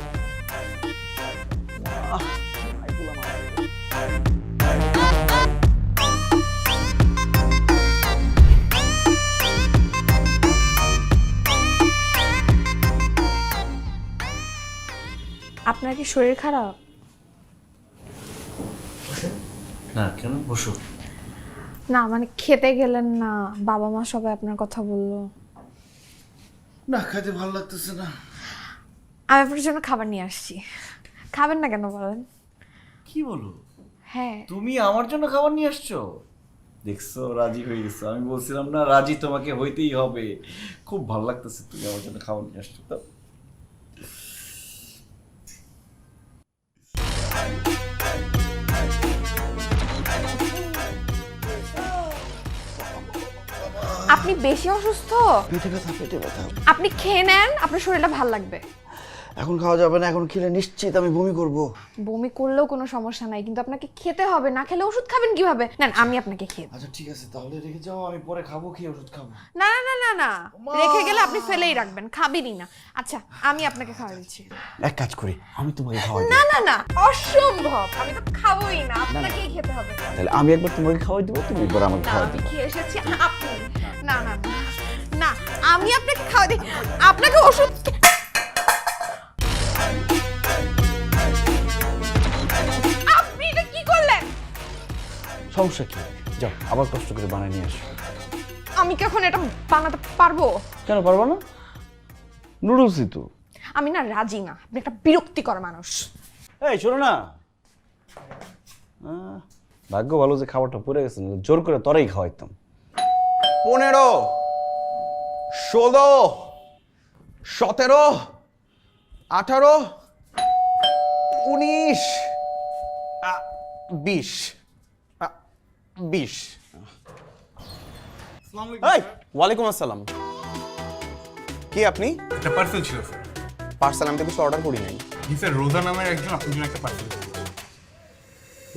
[SPEAKER 3] আপনার কি শরীর খারাপ?
[SPEAKER 10] না কেন, বসো।
[SPEAKER 3] না মানে খেতে গেলেন না, বাবা মা সবাই আপনার কথা বললো।
[SPEAKER 2] না, খাইতে ভালো লাগতেছে না।
[SPEAKER 3] আমি আপনার জন্য খাবার নিয়ে আসছি, খাবেন না কেন বলেন?
[SPEAKER 10] কি বলো?
[SPEAKER 3] হ্যাঁ।
[SPEAKER 10] তুমি আমার জন্য খাবার নিয়ে আসছো? দেখছো, রাজি হয়ে গেছো। আমি বলছিলাম না, রাজি তোমাকে হইতেই হবে। খুব ভালো লাগতেছে তুমি আমার জন্য খাবার নিয়ে আসছো। তো
[SPEAKER 3] আপনি বেশি অসুস্থ,
[SPEAKER 10] পেটে ব্যথা, পেটে ব্যথা।
[SPEAKER 3] আপনি খেয়ে নেন, আপনার শরীরটা ভালো লাগবে।
[SPEAKER 10] এখন খাওয়া যাবে না, এখন খেলে নিশ্চিত আমি বমি করব।
[SPEAKER 3] বমি করলেও কোনো সমস্যা নাই, কিন্তু আপনাকে খেতে হবে, না খেলে ওষুধ খাবেন কিভাবে? নেন আমি আপনাকে খেয়ে দেব।
[SPEAKER 10] আচ্ছা ঠিক আছে, তাহলে রেখে যাও, আমি পরে খাবো, খেয়ে ওষুধ খাবো।
[SPEAKER 3] না না না না, রেখে গেলে আপনি ফেলেই রাখবেন, খাবেনই না। আচ্ছা আমি আপনাকে খাওয়া দিচ্ছি।
[SPEAKER 10] এক কাজ করি, আমি তোমাকে খাওয়াই
[SPEAKER 3] না
[SPEAKER 10] দেব।
[SPEAKER 3] না না, অসম্ভব, আমি তো খাবোই না, আপনাকেই খেতে হবে।
[SPEAKER 10] তাহলে আমি একবার তোমাকে খাওয়াই দেবো, তুমি একবার আমাকে
[SPEAKER 3] না,
[SPEAKER 10] খাওয়াই
[SPEAKER 3] আমি
[SPEAKER 10] দেবো।
[SPEAKER 3] খেয়ে এসেছি, আপনি না না না না, আমি আপনাকে খাওয়া দিই, আপনাকে ওষুধ। আপনি এটা কি করলেন?
[SPEAKER 10] সমস্যা কি? যাও আবার কষ্ট করে বানিয়ে নিয়ে আসো।
[SPEAKER 3] আমি কি এখন এটা বানাতে পারবো?
[SPEAKER 10] কেন পারবো না? নুডলসই তো।
[SPEAKER 3] আমি না রাজি না, আপনি একটা বিরক্তিকর মানুষ।
[SPEAKER 10] এই শোনো না, ভাগ্য ভালো যে খাবারটা পড়ে গেছে, জোর করে তরেই খাওয়াইতাম।
[SPEAKER 5] 15, 16, 17, 18, 19, 20, 20। এই, ওয়ালাইকুম আসসালাম। কি আপনি?
[SPEAKER 7] একটা পার্সেল ছিল স্যার।
[SPEAKER 5] পার্সেল আমি তো কিছু অর্ডার করি নাই।
[SPEAKER 7] জি স্যার, রোজা নামের একজন আপনার জন্য একটা পার্সেল।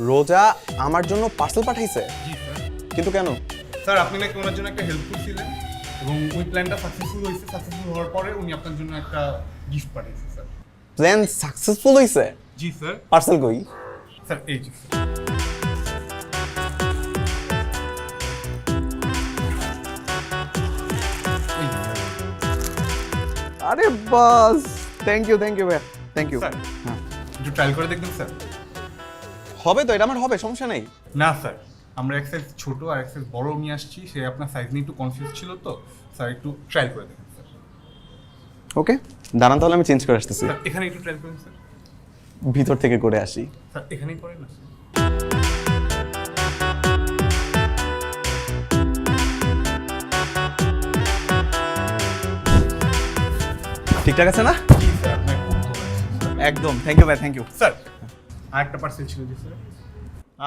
[SPEAKER 5] রোজা আমার জন্য পার্সেল পাঠাইছে?
[SPEAKER 7] জি স্যার।
[SPEAKER 5] কিন্তু কেন?
[SPEAKER 7] স্যার আপনি নাকি ওনার জন্য একটা হেল্প করছিলেন এবং ওই প্ল্যানটা সাকসেসফুল হয়েছে। সাকসেসফুল হওয়ার পরে উনি আপনার জন্য একটা গিফট পাঠিয়েছে স্যার।
[SPEAKER 5] প্ল্যান সাকসেসফুল হইছে?
[SPEAKER 7] জি স্যার।
[SPEAKER 5] পার্সেল কই?
[SPEAKER 7] স্যার এই যে স্যার। এই যে, স্যার।
[SPEAKER 5] আরে বাস, থ্যাংক ইউ ভাই, থ্যাংক ইউ।
[SPEAKER 7] স্যার একটু ট্রায়াল করে দেখবেন স্যার।
[SPEAKER 5] হবে তো, এটা আমার হবে, সমস্যা নেই।
[SPEAKER 7] না স্যার, আমরা এক সাইজ ছোট আর এক সাইজ বড় নিয়ে আসছি। সে আপনার সাইজ নিয়ে একটু কনফিউজ ছিল, তো স্যার একটু ট্রায়াল করে দেখেন স্যার।
[SPEAKER 5] ওকে, দাঁড়ান তাহলে আমি চেঞ্জ করে আসতেছি।
[SPEAKER 7] স্যার এখানে একটু ট্রায়াল করুন স্যার।
[SPEAKER 5] ভিতর থেকে করে আসি।
[SPEAKER 7] স্যার এখানেই করেন না স্যার।
[SPEAKER 5] ঠিকঠাক আছে না?
[SPEAKER 7] জি স্যার, আপনার খুব ভালো লাগছে।
[SPEAKER 5] একদম, থ্যাংক ইউ ভাই, থ্যাংক ইউ।
[SPEAKER 7] স্যার আরেকটা পার্সেল ছিল জি স্যার।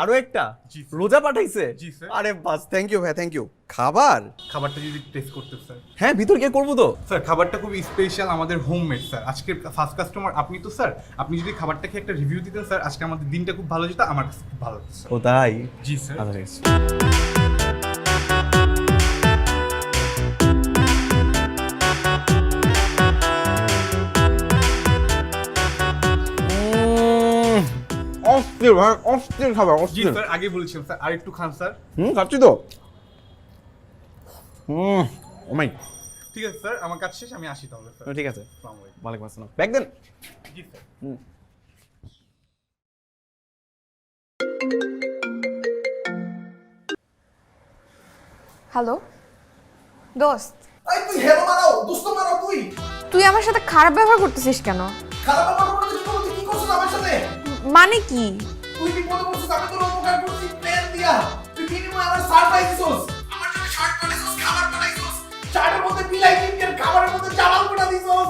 [SPEAKER 5] আরো একটা
[SPEAKER 7] জি, স্যার।
[SPEAKER 5] রোজা পাঠাইছে?
[SPEAKER 7] জি, স্যার।
[SPEAKER 5] আরে বাস, থ্যাংক ইউ ভাই, থ্যাংক ইউ। খাবার?
[SPEAKER 7] খাবারটা যদি টেস্ট করতে স্যার।
[SPEAKER 5] হ্যাঁ, ভিতর গিয়ে করবো তো।
[SPEAKER 7] স্যার খাবারটা খুবই স্পেশাল, আমাদের হোমমেড স্যার। আজকের ফার্স্ট কাস্টমার আপনি তো স্যার। আপনি যদি খাবারটা খেয়ে একটা রিভিউ দিতেন স্যার, আজকে আমাদের দিনটা খুব ভালো যেত, আমার কাছে খুব ভালো লাগছে।
[SPEAKER 5] ও তাই?
[SPEAKER 7] জি স্যার।
[SPEAKER 5] আচ্ছা, ঠিক আছে। অস্থির ভাই, অস্থির খাবার,
[SPEAKER 7] জি
[SPEAKER 5] অস্থির।
[SPEAKER 7] স্যার, আগে বলেছিলাম স্যার, আর একটু খান স্যার।
[SPEAKER 5] খাচ্ছি তো। ও মাই,
[SPEAKER 7] ঠিক আছে স্যার, আমার কাজ শেষ, আমি আসি তাহলে স্যার।
[SPEAKER 5] ঠিক আছে।
[SPEAKER 7] আসসালামু আলাইকুম।
[SPEAKER 5] ওয়ালাইকুম আসসালাম। ব্যাগ দেন।
[SPEAKER 7] জি স্যার।
[SPEAKER 3] হ্যালো দোস্ত,
[SPEAKER 1] এই তুই হেলো মারাও, দুস্ত মারাও তুই।
[SPEAKER 3] তুই আমার সাথে খারাপ ব্যবহার করতেছিস কেন?
[SPEAKER 1] খারাপ ব্যাপার করতে কি করছিস আমার সাথে?
[SPEAKER 3] মানে কি?
[SPEAKER 1] তুই কি মনে করছিস আমি তোর উপকার করছি প্ল্যান দিয়া? তুই বিনিময়ে আমার সারপ্রাইজ দিছস। আমার জন্য শার্ট বানাইছস, খাবার বানাইছস। শার্টের মধ্যে বিলাই কিনকে, খাবারের মধ্যে চালাল কোটা দিছস।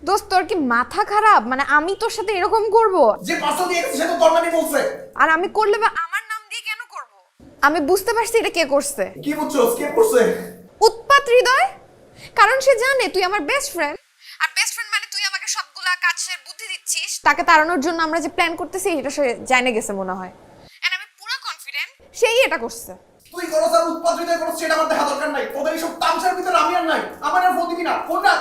[SPEAKER 3] দোস্ত তোর কি মাথা খারাপ? মানে আমি তোর সাথে এরকম করব?
[SPEAKER 1] যে পার্সেল দিয়ে গেছে সে তো তোর নামই বলছে।
[SPEAKER 3] আর আমি করলে বা আমার নাম দিয়ে কেন করব? আমি বুঝতে পারছি এটা কে করছে।
[SPEAKER 1] কি বুঝছস কে করছে?
[SPEAKER 3] উৎপাত হৃদয়। কারণ সে জানে তুই আমার বেস্ট ফ্রেন্ড, আর বেস্ট ফ্রেন্ড মানে তুই আমাকে সবগুলা কাজের বুদ্ধি দিচ্ছিস। তাকে তাড়ানোর জন্য আমরা যে প্ল্যান করতেছি এটা সে জানে গেছে মনে হয়। এন্ড আমি পুরো কনফিডেন্ট সেই এটা করছে।
[SPEAKER 1] তুই করছ আর উৎপাদিত করছ সেটা আমার দেখা দরকার নাই। তোদের এইসব তামসার ভিতরে আমি আর নাই। আমার আর ফোন দিবি না। ফোন রাখ।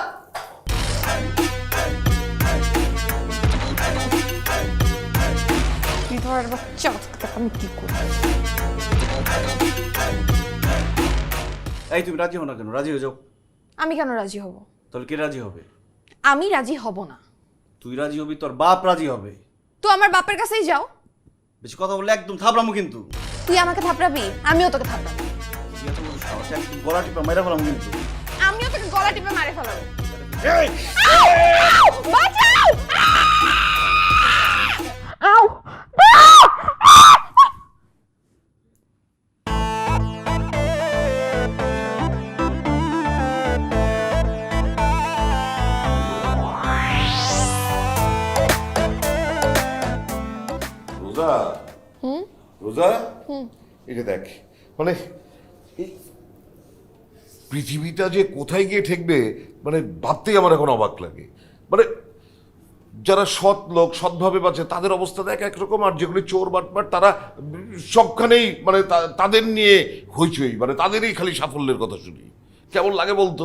[SPEAKER 3] তুই ধর বাচ্চা আমি কি করব?
[SPEAKER 10] এই তুমি রাজি হও না কেন? রাজি হয়ে যাও।
[SPEAKER 3] আমি কেন রাজি হব?
[SPEAKER 10] তাহলে কে রাজি হবে?
[SPEAKER 3] আমি রাজি হব না।
[SPEAKER 10] তুই রাজি হবি, তোর বাপ রাজি হবে।
[SPEAKER 3] তুই আমার বাপের কাছেই যাও।
[SPEAKER 10] বেশি কথা বললে একদম থাপড়ামো কিন্তু।
[SPEAKER 3] তুই আমাকে থাপড়াবি, আমিও তোকে থাপড়াবো।
[SPEAKER 10] তুই এত বড় সাহস, একদম গলা টিপা মেরে ফেলাম কিন্তু।
[SPEAKER 3] আমিও তোকে গলা টিপে মারে ফেলাবো।
[SPEAKER 10] এই
[SPEAKER 3] বাঁচাও! আউ!
[SPEAKER 2] রোজা, রোজা, এটা দেখ, মানে এই পৃথিবীটা যে কোথায় গিয়ে ঠেকবে মানে ভাবতেই আমার এখন অবাক লাগে। মানে যারা সৎ লোক, সৎভাবে বাঁচে, তাদের অবস্থা দেখ একরকম, আর যেগুলি চোর বাটপাট তারা সবখানেই মানে তাদের নিয়ে হইচই, মানে তাদেরই খালি সাফল্যের কথা শুনি। কেমন লাগে বলতো?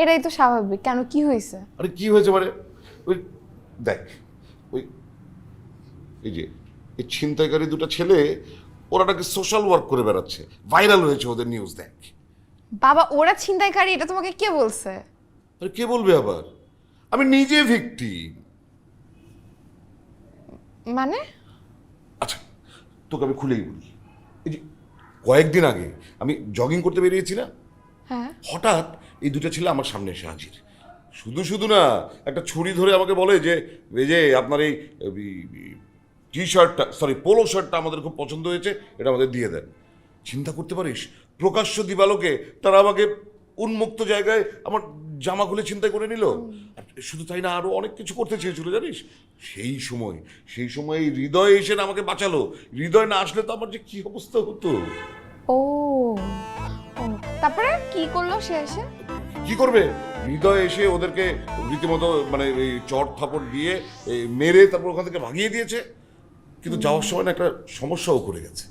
[SPEAKER 3] এটাই তো স্বাভাবিক। কেন, কি হয়েছে?
[SPEAKER 2] আরে কি হয়েছে মানে ওই দেখ, ওই এই যে এই ছিনতাইকারী দুটো ছেলে, ওরা নাকি সোশ্যাল ওয়ার্ক করে বেড়াচ্ছে, ভাইরাল হয়েছে ওদের নিউজ। দেখ
[SPEAKER 3] বাবা, ওরা ছিনতাইকারী এটা তোমাকে কে বলছে?
[SPEAKER 2] আরে কে বলবে আবার? আমি নিজে ভিকটিম।
[SPEAKER 3] মানে?
[SPEAKER 2] আচ্ছা তোকে আমি খুলেই বলি, এই যে কয়েকদিন আগে আমি জগিং করতে বেরিয়েছি না,
[SPEAKER 3] হ্যাঁ।
[SPEAKER 2] হঠাৎ এই দুটো ছেলে আমার সামনে এসে হাজির। শুধু শুধু না, একটা ছুরি ধরে আমাকে বলে যে এই যে আপনার এই টি শার্টটা, সরি পোলো শার্টটা আমাদের খুব পছন্দ হয়েছে, এটা আমাদের দিয়ে দেন। চিন্তা করতে পারিস, প্রকাশ্য দিবালোকে তারা আমাকে উন্মুক্ত জায়গায় আমার জামা খুলে ছিনতাই করে নিল। আর শুধু তাই না, আরো অনেক কিছু করতে চেয়েছিল জানিস। সেই সময় হৃদয় এসে না আমাকে বাঁচালো। হৃদয় না আসলে তো আমার যে কি অবস্থা হতো।
[SPEAKER 3] ও, তারপরে কি কি করলো সে এসে?
[SPEAKER 2] কি করবে? হৃদয় এসে ওদেরকে রীতিমতো মানে এই চট থাপড় দিয়ে মেরে তারপর ওখান থেকে ভাগিয়ে দিয়েছে। কিন্তু যাওয়ার সময় না একটা সমস্যাও করে গেছে।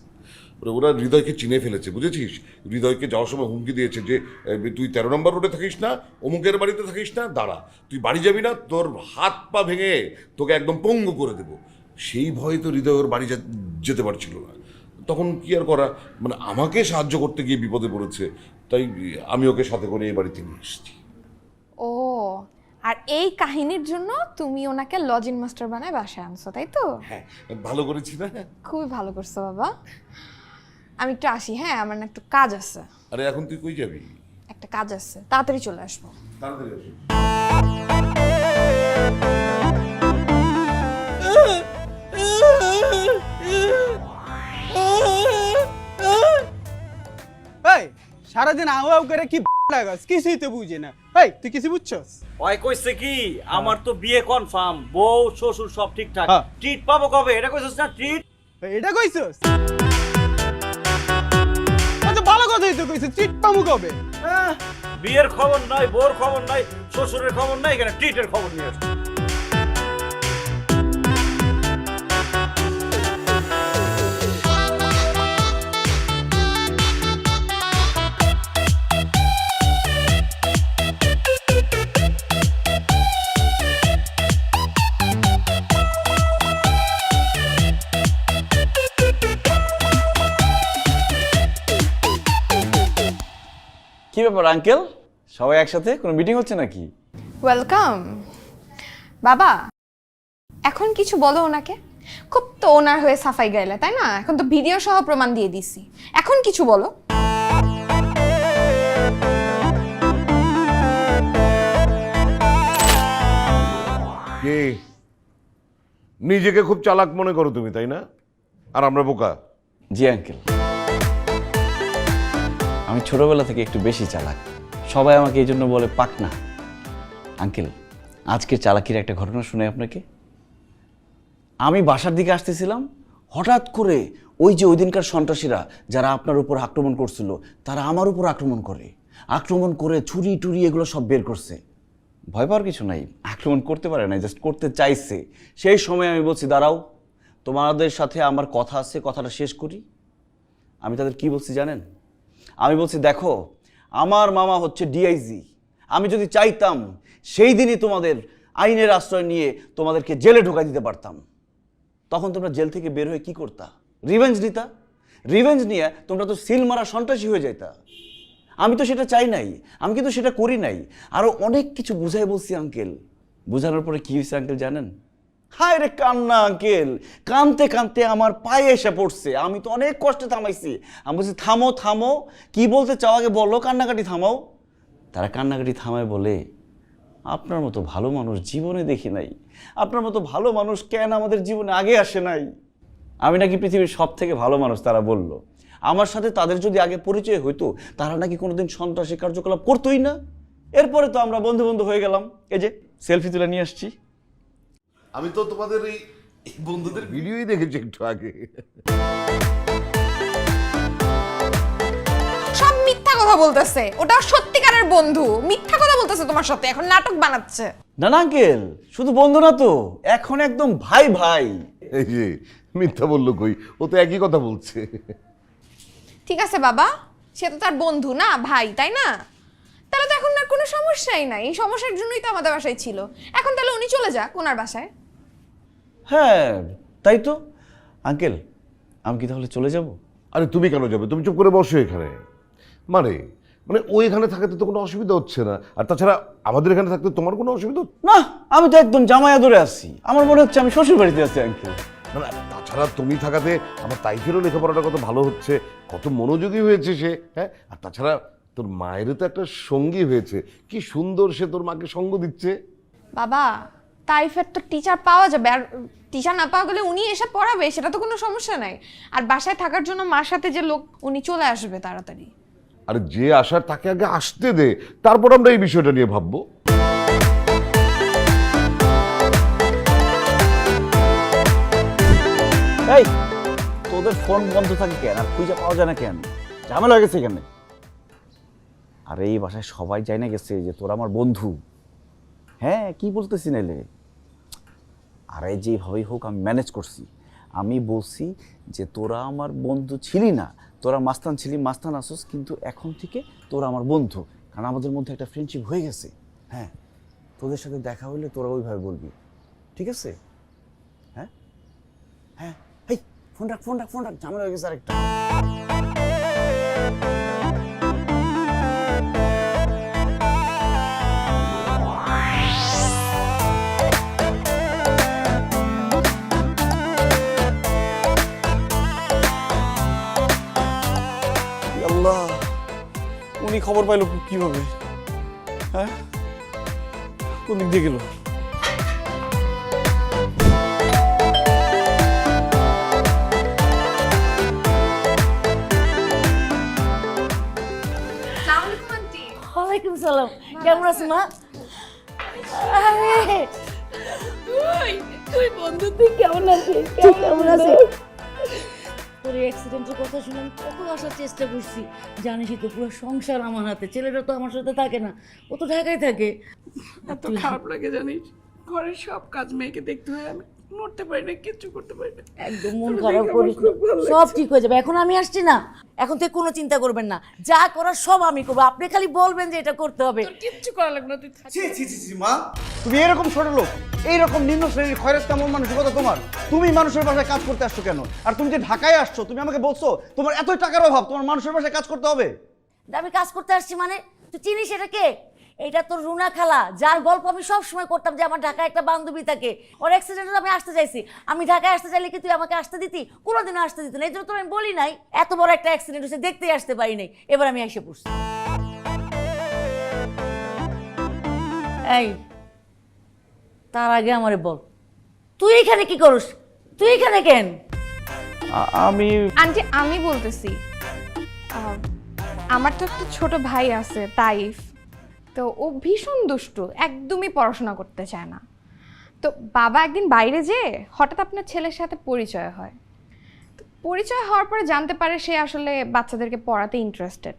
[SPEAKER 2] ওরা হৃদয়কে চিনে ফেলেছে, বুঝেছিস? হৃদয়কে যাওয়ার সময় হুমকি দিয়েছে যে তুই 13 নম্বর রোডে থাকিস না, অমুকের বাড়িতে থাকিস না, দাঁড়া, তুই বাড়ি যাবি না, তোর হাত পা ভেঙে তোকে একদম পঙ্গু করে দেবো। সেই ভয়ে তো হৃদয় ওর বাড়ি যেতে পারছিল না। তখন কি আর করা, মানে আমাকে সাহায্য করতে গিয়ে বিপদে পড়েছে, তাই আমি ওকে সাথে করে এই বাড়িতে নিয়ে এসেছি।
[SPEAKER 3] ও, আর এই কাহিনীর জন্য তুমি ওনাকে লজিং মাস্টার বানায় বাসায় আনছো, তাই তো?
[SPEAKER 2] হ্যাঁ, ভালো করেছি না?
[SPEAKER 3] খুবই ভালো করছো বাবা। আমি একটু আসি, হ্যাঁ, আমার না একটু কাজ আছে।
[SPEAKER 2] আরে এখন তুই কই যাবি?
[SPEAKER 3] একটা কাজ আছে, তাড়াতাড়ি চলে আসবো।
[SPEAKER 2] তাড়াতাড়ি আসিস।
[SPEAKER 1] এই সারাদিন আউ আউ করে কি লাগাস, কিছুই তো বুঝি না। এই তুই কিছু বুঝছস?
[SPEAKER 11] ওই কইছে কি আমার তো বিয়ে কনফার্ম, বউ শ্বশুর সব ঠিকঠাক,
[SPEAKER 1] হ্যাঁ।
[SPEAKER 11] ট্রিট পাবো কবে? এটা কইছস না ট্রিট?
[SPEAKER 1] এটা কইছস? আচ্ছা ভালো কথাই তো কইছিস, চিট পামু কবে?
[SPEAKER 11] বিয়ের খবর নাই, বউর খবর নাই, শ্বশুরের খবর নাই, এখানে ট্রিটের খবর নিয়ে আসছে।
[SPEAKER 10] কি ব্যাপার আঙ্কেল, সবাই একসাথে? কোনো মিটিং হচ্ছে নাকি?
[SPEAKER 3] ওয়েলকাম বাবা। এখন কিছু বলো ওনাকে, খুব তো ওনার হয়ে সাফাই গাইলে, তাই না? এখন তো ভিডিও সহ প্রমাণ দিয়ে দিছি, এখন কিছু বলো।
[SPEAKER 2] কে? নিজেকে খুব চালাক মনে করো তুমি, তাই না? আর আমরা বোকা।
[SPEAKER 10] জি আঙ্কেল, আমি ছোটবেলা থেকে একটু বেশি চালাক, সবাই আমাকে এই জন্য বলে পাকনা। আঙ্কেল, আজকের চালাকির একটা ঘটনা শুনে আপনাকে। আমি বাসার দিকে আসতেছিলাম, হঠাৎ করে ওই যে ওই দিনকার সন্ত্রাসীরা যারা আপনার উপর আক্রমণ করছিল, তারা আমার উপর আক্রমণ করে ছুরি টুরি এগুলো সব বের করছে। ভয় পাওয়ার কিছু নাই, আক্রমণ করতে পারে না, জাস্ট করতে চাইছে। সেই সময় আমি বলছি দাঁড়াও, তোমাদের সাথে আমার কথা আছে, কথাটা শেষ করি। আমি তাদের কি বলছি জানেন? আমি বলছি দেখো, আমার মামা হচ্ছে ডিআইজি, আমি যদি চাইতাম সেই দিনই তোমাদের আইনের আশ্রয় নিয়ে তোমাদেরকে জেলে ঢোকা দিতে পারতাম। তখন তোমরা জেল থেকে বের হয়ে কি করতা? রিভেঞ্জ নিতা। রিভেঞ্জ নিয়ে তোমরা তো সিল মারা সন্ত্রাসী হয়ে যাইতা। আমি তো সেটা চাই নাই, আমি কিন্তু সেটা করি নাই। আরো অনেক কিছু বুঝাই বলছি আঙ্কেল। বুঝানোর পরে কি হয়েছে আঙ্কেল জানেন? হায় রে কান্না আঙ্কেল, কানতে কানতে আমার পায়ে এসে পড়ছে। আমি তো অনেক কষ্টে থামাইছি। আমি বলছি থামো থামো, কি বলতে চাও আগে বলো, কান্নাকাটি থামাও। তারা কান্নাকাটি থামায় বলে, আপনার মতো ভালো মানুষ জীবনে দেখি নাই, আপনার মতো ভালো মানুষ কেন আমাদের জীবনে আগে আসে নাই। আমি নাকি পৃথিবীর সব থেকে ভালো মানুষ তারা বলল। আমার সাথে তাদের যদি আগে পরিচয় হইতো, তারা নাকি কোনোদিন সন্ত্রাসী কার্যকলাপ করতোই না। এরপরে তো আমরা বন্ধু বন্ধু হয়ে গেলাম। এই যে সেলফি তুলে নিয়ে আসছি।
[SPEAKER 2] আমি তো তোমাদের এই বন্ধুদের ভিডিওই দেখেছি একটু আগে।
[SPEAKER 3] সব মিথ্যা কথা বলতেছে, ওটা সত্যিকারের বন্ধু মিথ্যা কথা বলতেছে তোমার সাথে, এখন নাটক বানাচ্ছে।
[SPEAKER 10] না না আঙ্কেল, শুধু বন্ধু না তো, এখন একদম ভাই ভাই।
[SPEAKER 2] এই যে মিথ্যা বললো কই, ও তো একই কথা বলছে।
[SPEAKER 3] ঠিক আছে বাবা, সে তো তার বন্ধু না ভাই, তাই না? তাহলে তো এখন আর কোনো সমস্যাই নাই, এই সমস্যার জন্যই তো আমাদের বাসায় ছিল। এখন তাহলে উনি চলে যাক ওনার বাসায়।
[SPEAKER 10] হ্যাঁ তাই তো। আঙ্কেল, আমি কি তাহলে চলে যাব?
[SPEAKER 2] আরে তুমি কেন যাবে? তুমি চুপ করে বসো এখানে। মানে মানে ও এখানে থাকাতে তো কোনো অসুবিধা হচ্ছে না, আর তাছাড়া আমাদের এখানে থাকতে তোমার কোনো অসুবিধা হচ্ছে
[SPEAKER 10] না, আমি তো একদম জামাই আদরে আছি। আমার মনে হচ্ছে আমি শ্বশুর বাড়িতে আছি আঙ্কেল।
[SPEAKER 2] না? তাছাড়া তুমি থাকাতে আমার তাইফেরও লেখাপড়াটা কত ভালো হচ্ছে, কত মনোযোগী হয়েছে সে। হ্যাঁ, আর তাছাড়া তোর মায়েরও তো একটা সঙ্গী হয়েছে, কি সুন্দর সে তোর মাকে সঙ্গ দিচ্ছে।
[SPEAKER 3] বাবা, তাইফের তো টিচার পাওয়া যাবে, আর টিচার না পাওয়া গেলে উনি এসে পড়াবে, সেটা তো কোনো সমস্যা নাই। আর বাসায় থাকার জন্য মার সাথে যে লোক, উনি চলে আসবে তাড়াতাড়ি।
[SPEAKER 2] আর যে আসার তাকে আগে আসতে দে, তারপর আমরা এই বিষয়টা নিয়ে ভাববো।
[SPEAKER 10] এই তোদের ফোন বন্ধ থাকে কেন, আর খুঁজে পাওয়া যায় না কেন? ঝামেলা হয়ে গেছে এখানে। আর এই বাসায় সবাই জানে না গেছে যে তোরা আমার বন্ধু। হ্যাঁ, কি বলতেছি নাইলে? আর এই যেভাবেই হোক আমি ম্যানেজ করছি। আমি বলছি যে তোরা আমার বন্ধু ছিলি না, তোরা মাস্তান ছিলি, মাস্তান আসোস, কিন্তু এখন থেকে তোরা আমার বন্ধু, কারণ আমাদের মধ্যে একটা ফ্রেন্ডশিপ হয়ে গেছে। হ্যাঁ, তোদের সাথে দেখা হলে তোরা ওইভাবে বলবি, ঠিক আছে? হ্যাঁ হ্যাঁ, এই ফোন রাখ, ফোন রাখ, ফোন রাখ, ঝামেলা হয়ে গেছে আরেকটা। আল্লাহ, উনি খবর পাইল কিভাবে? হ্যাঁ, কোন দিক দিয়ে গেল?
[SPEAKER 4] ওয়ালাইকুম সালাম, কেমন আছো মা? আরে তুই বন্ধু, তুই কেমন আছিস? কেমন আছিস?
[SPEAKER 12] তোর অ্যাক্সিডেন্টের কথা শুনে আমি কত আসার চেষ্টা করছি, জানিসই তো পুরো সংসার আমার হাতে, ছেলেটা তো আমার সাথে থাকে না, ও তো ঢাকায় থাকে।
[SPEAKER 4] এত খারাপ লাগে জানিস, ঘরের সব কাজ মেয়েকে দেখতে হয়, আমি নড়তে পারি না, কিচ্ছু করতে পারি না।
[SPEAKER 12] একদম মন খারাপ করিস না, সব ঠিক হয়ে যাবে। এখন আমি আসছি না, এখন থেকে কোনো চিন্তা করবেন না, যা করার সব আমি করবো, আপনি খালি বলবেন যে এটা করতে হবে।
[SPEAKER 4] তোর কিচ্ছু করা লাগবে না, তুই থাক।
[SPEAKER 1] ছি ছি ছি ছি, মা তুমি এরকম ছোট লোক, এইরকম নিম্ন শ্রেণীর খয়রাত কেমন মানসিকতা তোমার? তুমি মানুষের বাসায় কাজ করতে আসছো কেন? আর তুমি যে ঢাকায় আসছো, তুমি আমাকে বলছো তোমার এতই টাকার অভাব, তোমার মানুষের বাসায় কাজ করতে হবে?
[SPEAKER 12] আমি কাজ করতে আসছি মানে? তুই চিনিস এটা কে? এটা তোর রুনা খালা, যার গল্প আমি সব সময় করতাম, যে আমার ঢাকায় একটা বান্ধবী থাকে, ওর অ্যাক্সিডেন্টে আমি আসতে চাইছি। আমি ঢাকায় আসতে চাইলে কি তুই আমাকে আসতে দিতি? কোনোদিনও আসতে দিতি না, এই জন্য তোর আমি বলি নাই এত বড় একটা অ্যাক্সিডেন্ট হয়েছে, দেখতেই আসতে পারি নাই, এবার আমি এসে পড়ছি। এই, তার আগে আমারে বল, তুই এখানে কি করস? তুই এখানে কেন?
[SPEAKER 10] আমি
[SPEAKER 3] আন্টি আমি বলতেছি, আমার তো একটা ছোট ভাই আছে তাইফ, তো ও ভীষণ দুষ্টু, একদমই পড়াশোনা করতে চায় না। তো বাবা একদিন বাইরে যেয়ে হঠাৎ আপনার ছেলের সাথে পরিচয় হয়। তো পরিচয় হওয়ার পরে জানতে পারে সে আসলে বাচ্চাদেরকে পড়াতে ইন্টারেস্টেড।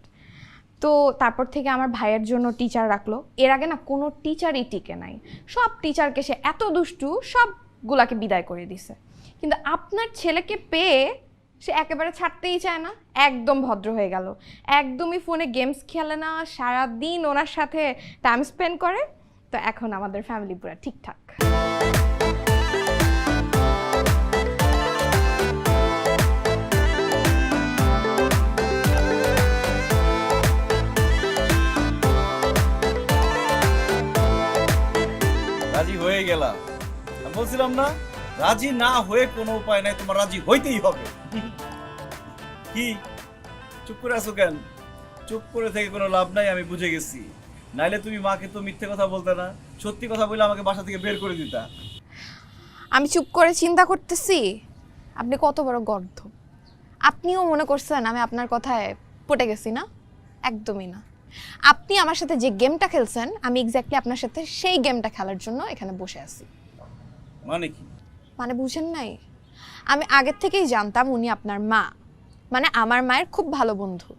[SPEAKER 3] তো তারপর থেকে আমার ভাইয়ের জন্য টিচার রাখলো। এর আগে না কোনো টিচারই টিকে নাই, সব টিচারকে সে এত দুষ্টু সবগুলাকে বিদায় করে দিছে। কিন্তু আপনার ছেলেকে পেয়ে সে একেবারে ছাড়তেই চায় না, একদম ভদ্র হয়ে গেল, একদমই ফোনে গেমস খেলে না, সারাদিন ওনার সাথে টাইম স্পেন্ড করে। তো এখন আমাদের ফ্যামিলি পুরো ঠিকঠাক।
[SPEAKER 11] রাজি হয়ে গেলাম, আমি বলছিলাম না রাজি না হয়ে কোনো উপায় নাই, তোমার রাজি হইতেই হবে। কি চুপ করে আছো কেন? চুপ করে থেকে কোনো লাভ নাই, আমি বুঝে গেছি। নাইলে তুমি মাকে তো মিথ্যে কথা বলতে না, সত্যি কথা বলে আমাকে বাসা থেকে বের করে দিতা।
[SPEAKER 3] আমি চুপ করে চিন্তা করতেছি, আপনি কত বড় গর্ধ। আপনিও মনে করছেন আমি আপনার কথায় পটে গেছি না? একদমই না। আপনি আমার সাথে যে গেমটা খেলছেন, আমি এক্স্যাক্টলি আপনার সাথে সেই গেমটা খেলার জন্য এখানে বসে আছি।
[SPEAKER 11] মানে কি?
[SPEAKER 3] মানে বুঝেন নাই? আমি আগের থেকেই জানতাম উনি আপনার মা, মানে আমার মায়ের খুব ভালো বন্ধু।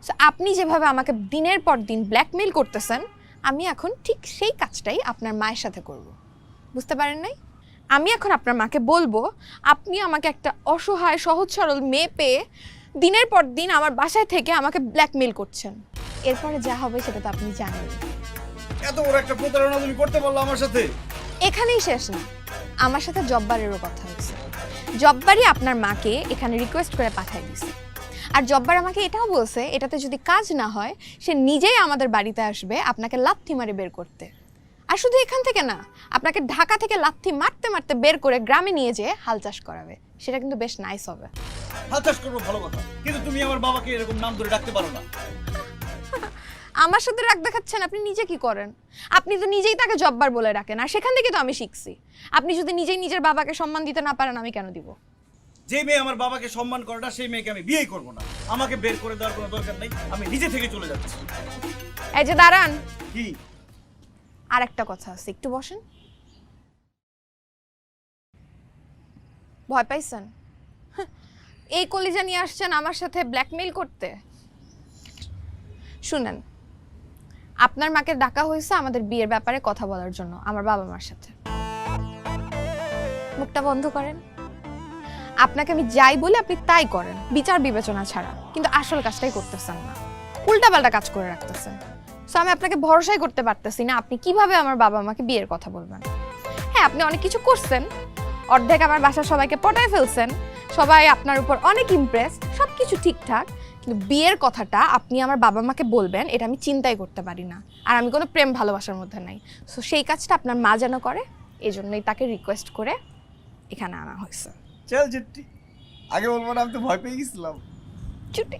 [SPEAKER 3] সো আপনি যেভাবে আমাকে দিনের পর দিন ব্ল্যাকমেইল করতেছেন, আমি এখন ঠিক সেই কাজটাই আপনার মায়ের সাথে করব। বুঝতে পারেন নাই? আমি এখন আপনার মাকে বলবো আপনি আমাকে একটা অসহায় সহজ সরল মেয়ে পেয়ে দিনের পর দিন আমার বাসায় থেকে আমাকে ব্ল্যাকমেইল করছেন। এরপরে যা হবে সেটা তো আপনি জানেন।
[SPEAKER 11] এত বড় একটা প্রতারণা তুমি করতে পারলো আমার সাথে?
[SPEAKER 3] এখানেই শেষ না, আমার সাথে জব্বারেরও কথা হয়েছে। জব্বারই আপনার মাকে এখানে রিকোয়েস্ট করে পাঠিয়ে দিয়েছে। আর জব্বার আমাকে এটাও বলছে এটাতে যদি কাজ না হয় সে নিজেই আমাদের বাড়িতে আসবে আপনাকে লাথি মারে বের করতে। আর শুধু এখান থেকে না, আপনাকে ঢাকা থেকে লাথি মারতে মারতে বের করে গ্রামে নিয়ে যেয়ে হাল চাষ করাবে। সেটা কিন্তু বেশ নাইস হবে।
[SPEAKER 11] হাল চাষ করবো, ভালো কথা, কিন্তু তুমি আমার বাবাকে এরকম নাম ধরে ডাকতে পারো না।
[SPEAKER 3] আমার সাথে রাগ দেখাচ্ছেন, আপনি নিজে কি করেন? আপনি তো নিজেই তাকে জব্বার বলে ডাকেন, আর সেখান থেকে তো আমি শিখছি। আপনি যদি নিজেই নিজের বাবাকে সম্মান দিতে না পারেন, আমি কেন দিব?
[SPEAKER 11] যে মেয়ে আমার বাবাকে সম্মান করে না, সেই মেয়েকে আমি বিয়েই করবো না। আমাকে বের করে দেওয়ার কোনো দরকার নেই, আমি নিজে থেকে চলে যাচ্ছি।
[SPEAKER 3] এই যে দাঁড়ান,
[SPEAKER 11] কি?
[SPEAKER 3] আর একটা কথা আছে, একটু বসেন। ভয় পাইছেন? এই কলিজা নিয়ে আসছেন আমার সাথে ব্ল্যাকমেইল করতে? শুনেন, আপনার মাকে ডাকা হয়েছে আমাদের বিয়ের ব্যাপারে কথা বলার জন্য আমার বাবা মার সাথে। মুখটা বন্ধ করেন। আপনাকে আমি যাই বলি আপনি তাই করেন, বিচার বিবেচনা ছাড়া, কিন্তু আসল কাজটাই করতেছেন না, উল্টাপাল্টা কাজ করে রাখতেছেন। সো আমি আপনাকে ভরসাই করতে পারতেছি না আপনি কিভাবে আমার বাবা মাকে বিয়ের কথা বলবেন। হ্যাঁ, আপনি অনেক কিছু করছেন, অর্ধেক আমার বাসার সবাইকে পটায় ফেলছেন, সবাই আপনার উপর অনেক ইমপ্রেস, সব কিছু ঠিকঠাক, কিন্তু বিয়ের কথাটা আপনি আমার বাবা মাকে বলবেন এটা আমি চিন্তাই করতে পারি না। আর আমি কোনো প্রেম ভালোবাসার মধ্যে নাই। সো সেই কাজটা আপনার মা যেন করে, এই জন্যই তাকে রিকোয়েস্ট করে এখানে আনা হয়েছে।
[SPEAKER 11] চল চুট্টি, আগে বলবো না, আমি তো ভয় পেয়ে গেছিলাম।
[SPEAKER 3] চুটি।